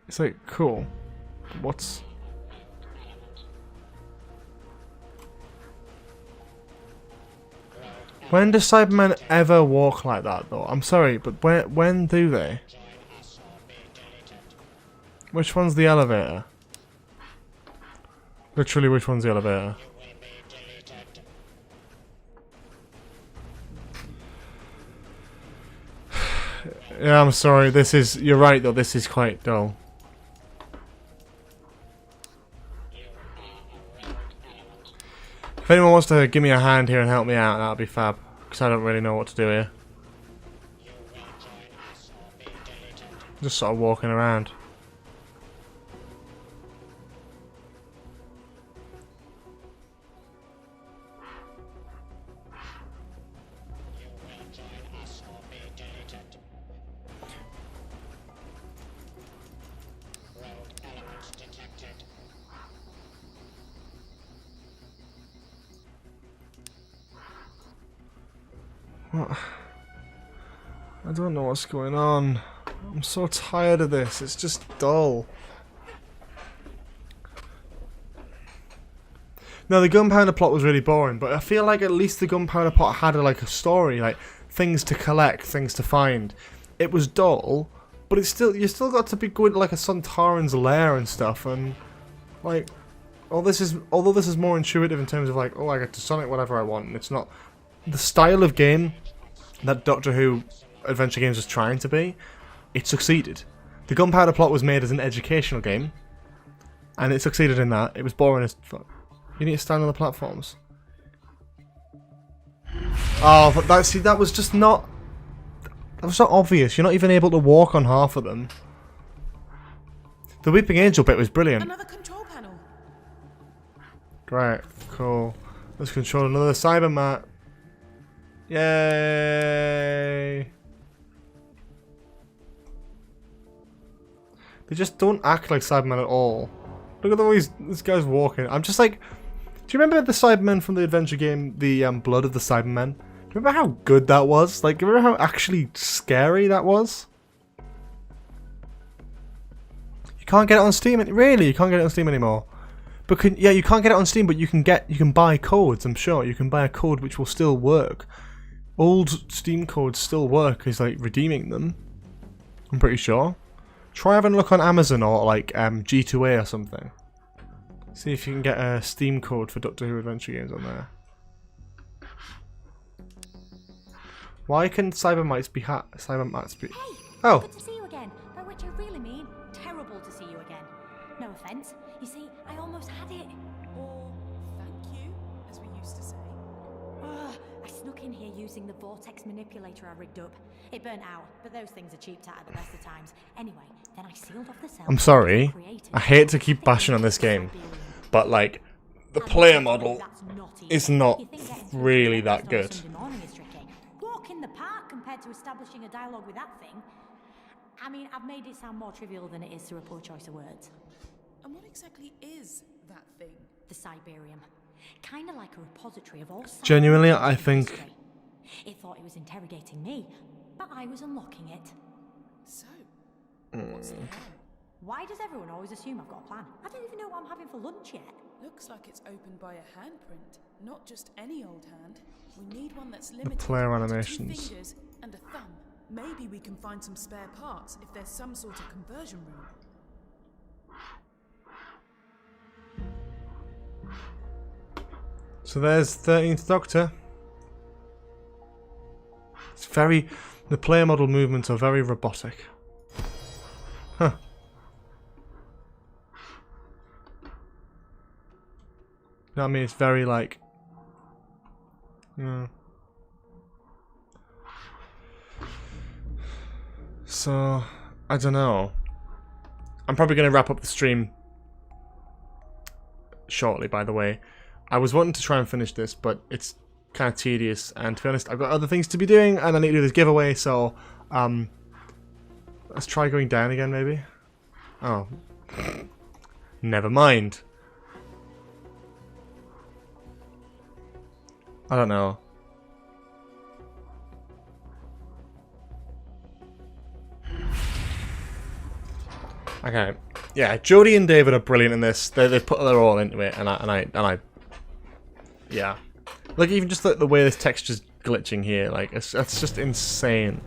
It's like, cool. What's... When do Cybermen ever walk like that, though? I'm sorry, but when do they? Which one's the elevator? Literally, which one's the elevator? Yeah, I'm sorry. This is... You're right, though. This is quite dull. If anyone wants to give me a hand here and help me out, that'll be fab. Because I don't really know what to do here. Just sort of walking around. What? I don't know what's going on. I'm so tired of this. It's just dull. No, the gunpowder plot was really boring, but I feel like at least the gunpowder plot had like a story, like things to collect, things to find. It was dull, but it's still you still got to be going to like a Sontaran's lair and stuff, and like although this is more intuitive in terms of like, oh, I get to Sonic whatever I want, and it's not the style of game that Doctor Who Adventure Games was trying to be. It succeeded. The gunpowder plot was made as an educational game, and it succeeded in that. It was boring as fuck. You need to stand on the platforms. Oh, but that was just not... That was not obvious. You're not even able to walk on half of them. The Weeping Angel bit was brilliant. Another control panel. Great, cool. Let's control another Cybermat. Yay! They just don't act like Cybermen at all. Look at the way this guy's walking. I'm just like... Do you remember the Cybermen from the adventure game, the Blood of the Cybermen? Do you remember how good that was? Like, do you remember how actually scary that was? You can't get it on Steam. Really? You can't get it on Steam anymore? But yeah, you can't get it on Steam, but you can buy codes, I'm sure. You can buy a code which will still work. Old Steam codes still work as like redeeming them. I'm pretty sure. Try having a look on Amazon or like G2A or something. See if you can get a Steam code for Doctor Who Adventure Games on there. Why can Cybermites be Cybermats be? Hey, oh. Good to see you again. By which I really mean terrible to see you again. No offense. You see, I almost had it. Or thank you, as we used to say. I snuck in here using the vortex manipulator I rigged up. It burnt out, but those things are cheaped out at the best of times. Anyway, then I sealed off the cell. I'm sorry. I hate to keep bashing on this game, but like the player model is not really that good. Walk in the park compared to establishing a dialogue with that thing. I mean, I've made it sound more trivial than it is through a poor choice of words. And what exactly is that thing? The Cyberium. Kind of like a repository of all... Genuinely, I think... It thought it was interrogating me, but I was unlocking it. So, what's the plan? Why does everyone always assume I've got a plan? I don't even know what I'm having for lunch yet. Looks like it's opened by a handprint. Not just any old hand. We need one that's limited player to animations. 2 fingers and a thumb. Maybe we can find some spare parts if there's some sort of conversion room. So there's 13th Doctor. It's very... The player model movements are very robotic. Huh. You know what I mean? It's very like... Yeah. So, I don't know. I'm probably going to wrap up the stream shortly, by the way. I was wanting to try and finish this, but it's kind of tedious, and to be honest, I've got other things to be doing, and I need to do this giveaway, so, let's try going down again, maybe? Oh. Never mind. I don't know. Okay. Yeah, Jodie and David are brilliant in this. They've put their all into it, and I yeah. Like even just the way this texture's glitching here. Like, that's just insane.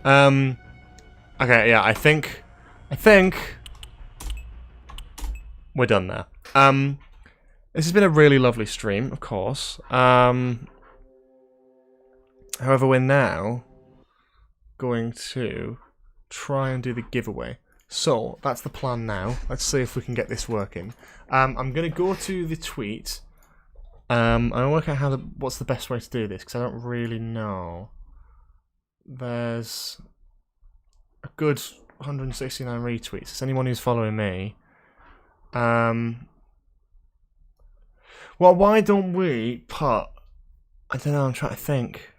Okay, yeah, I think we're done there. This has been a really lovely stream, of course. However, we're now going to try and do the giveaway. So, that's the plan now. Let's see if we can get this working. I'm going to go to the tweet. I'm going to work out what's the best way to do this, because I don't really know. There's a good 169 retweets. It's anyone who's following me. Well, why don't we put... I don't know, I'm trying to think.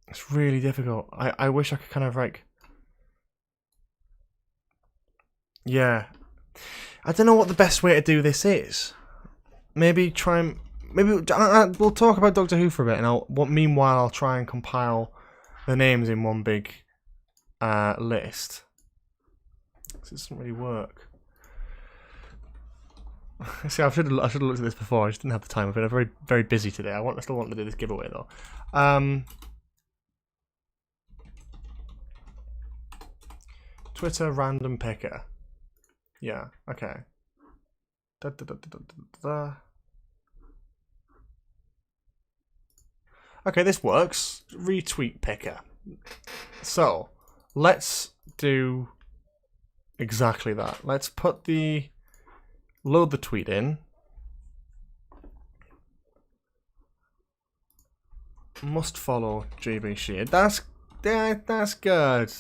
It's really difficult. I wish I could kind of like... Yeah. I don't know what the best way to do this is. Maybe try and... Maybe we'll talk about Doctor Who for a bit, and meanwhile I'll try and compile the names in one big list. This doesn't really work. See, I should have looked at this before. I just didn't have the time. I've been very, very busy today. I still want to do this giveaway though. Twitter random picker. Yeah. Okay. Okay, this works. Retweet picker. So, let's do exactly that. Let's put load the tweet in. Must follow GB Sheard. That's good. That's good.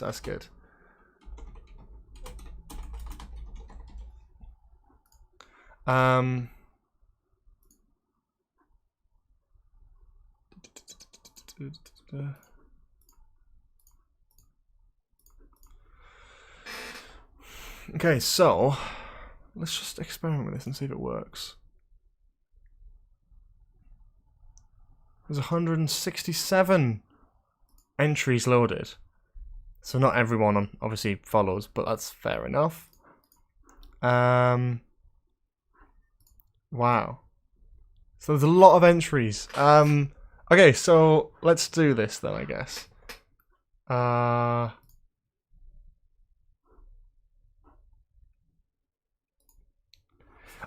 Okay, so let's just experiment with this and see if it works. There's 167 entries loaded. So not everyone obviously follows, but that's fair enough. Wow. So there's a lot of entries. Okay, so let's do this then, I guess.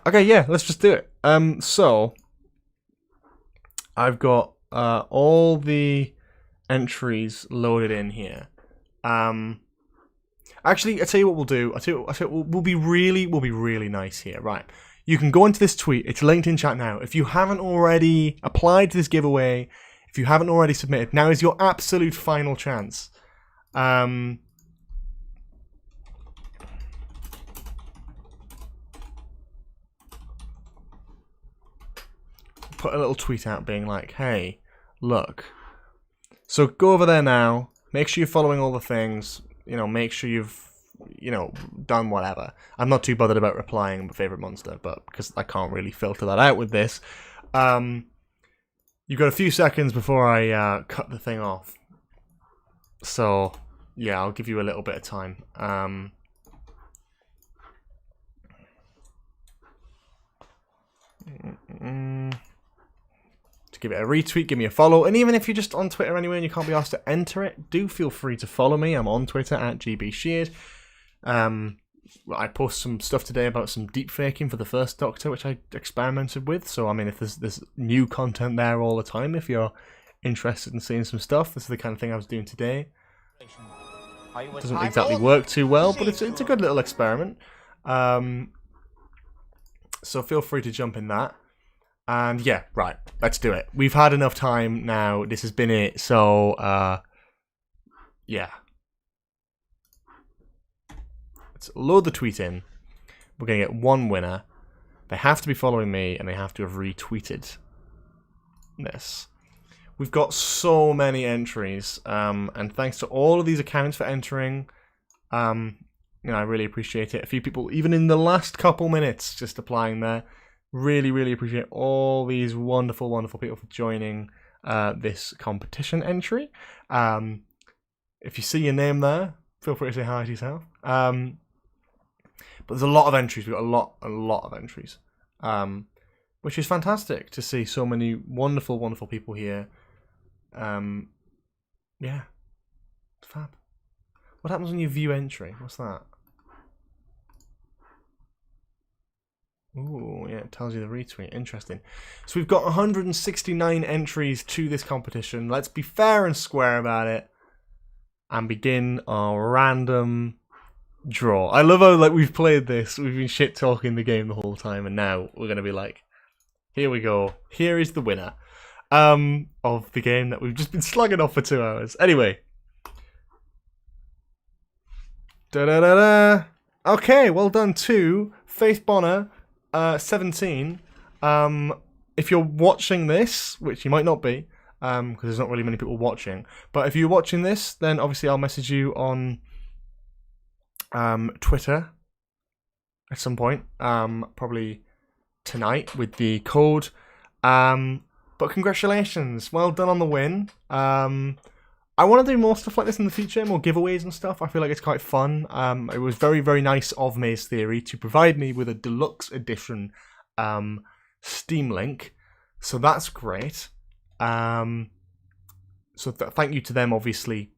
Okay, yeah, let's just do it. So I've got all the entries loaded in here. Actually, I tell you what we'll do. We'll be really nice here, right? You can go into this tweet. It's linked in chat now. If you haven't already applied to this giveaway, if you haven't already submitted, now is your absolute final chance. Put a little tweet out being like, hey, look. So go over there now. Make sure you're following all the things. You know, make sure you've, done whatever. I'm not too bothered about replying my favourite monster, but because I can't really filter that out with this. You've got a few seconds before I cut the thing off. So, yeah, I'll give you a little bit of time. To give it a retweet, give me a follow, and even if you're just on Twitter anyway and you can't be asked to enter it, do feel free to follow me. I'm on Twitter at GBSheard. I post some stuff today about some deep faking for the first Doctor, which I experimented with. So I mean, if there's new content there all the time, if you're interested in seeing some stuff, this is the kind of thing I was doing today. Doesn't exactly work too well, but it's a good little experiment. So feel free to jump in that. And yeah, right, let's do it. We've had enough time now. This has been it. So, yeah. Let's load the tweet in. We're going to get one winner. They have to be following me, and they have to have retweeted this. We've got so many entries, and thanks to all of these accounts for entering. I really appreciate it. A few people, even in the last couple minutes, just applying there. Really appreciate all these wonderful people for joining this competition entry. If you see your name there, feel free to say hi to yourself. But there's a lot of entries. We've got a lot of entries, which is fantastic to see so many wonderful people here. Yeah. Fab. What happens when you view entry? What's that? Ooh, yeah, it tells you the retweet. Interesting. So we've got 169 entries to this competition. Let's be fair and square about it and begin our random draw. I love how, like, we've played this. We've been shit talking the game the whole time, and now we're gonna be like, here we go. Here is the winner of the game that we've just been slugging off for 2 hours. Anyway. Da-da-da-da. Okay, well done to Faith Bonner, 17. If you're watching this, which you might not be, because there's not really many people watching, but if you're watching this, then obviously I'll message you on Twitter at some point, probably tonight with the code. But congratulations, well done on the win. I want to do more stuff like this in the future, more giveaways and stuff. I feel like it's quite fun. It was very, very nice of Maze Theory to provide me with a deluxe edition Steam link. So that's great. So thank you to them, obviously,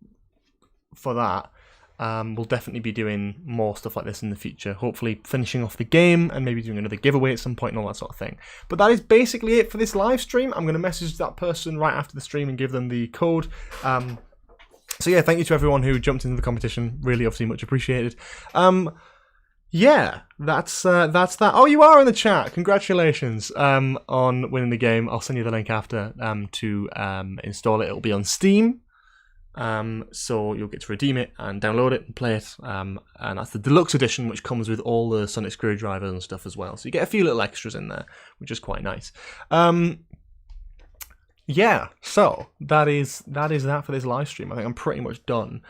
for that. We'll definitely be doing more stuff like this in the future. Hopefully finishing off the game and maybe doing another giveaway at some point and all that sort of thing. But that is basically it for this live stream. I'm going to message that person right after the stream and give them the code. So yeah, thank you to everyone who jumped into the competition. Really, obviously, much appreciated. Yeah, that's that. Oh, you are in the chat. Congratulations on winning the game. I'll send you the link after to install it. It'll be on Steam. So you'll get to redeem it and download it and play it. And that's the deluxe edition, which comes with all the sonic screwdrivers and stuff as well. So you get a few little extras in there, which is quite nice. Yeah, so that is that for this live stream. I think I'm pretty much done.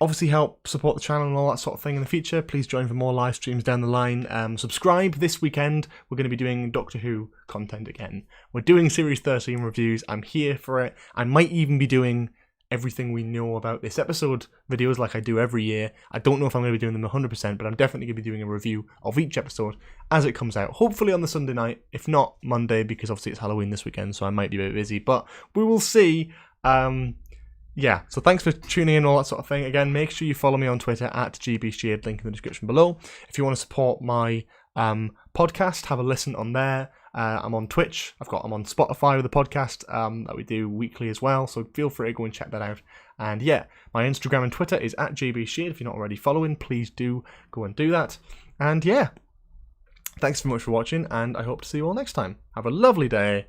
Obviously, help support the channel and all that sort of thing in the future. Please join for more live streams down the line. Subscribe. This weekend, we're going to be doing Doctor Who content again. We're doing Series 13 reviews. I'm here for it. I might even be doing everything we know about this episode videos like I do every year. I don't know if I'm going to be doing them 100%, but I'm definitely going to be doing a review of each episode as it comes out. Hopefully on the Sunday night, if not Monday, because obviously it's Halloween this weekend, so I might be a bit busy, but we will see. Yeah, so thanks for tuning in, all that sort of thing. Again, make sure you follow me on Twitter at GBShared, link in the description below. If you want to support my podcast, have a listen on there. I'm on Twitch. I'm on Spotify with the podcast that we do weekly as well. So feel free to go and check that out. And yeah, my Instagram and Twitter is at GBShared. If you're not already following, please do go and do that. And yeah, thanks so much for watching, and I hope to see you all next time. Have a lovely day.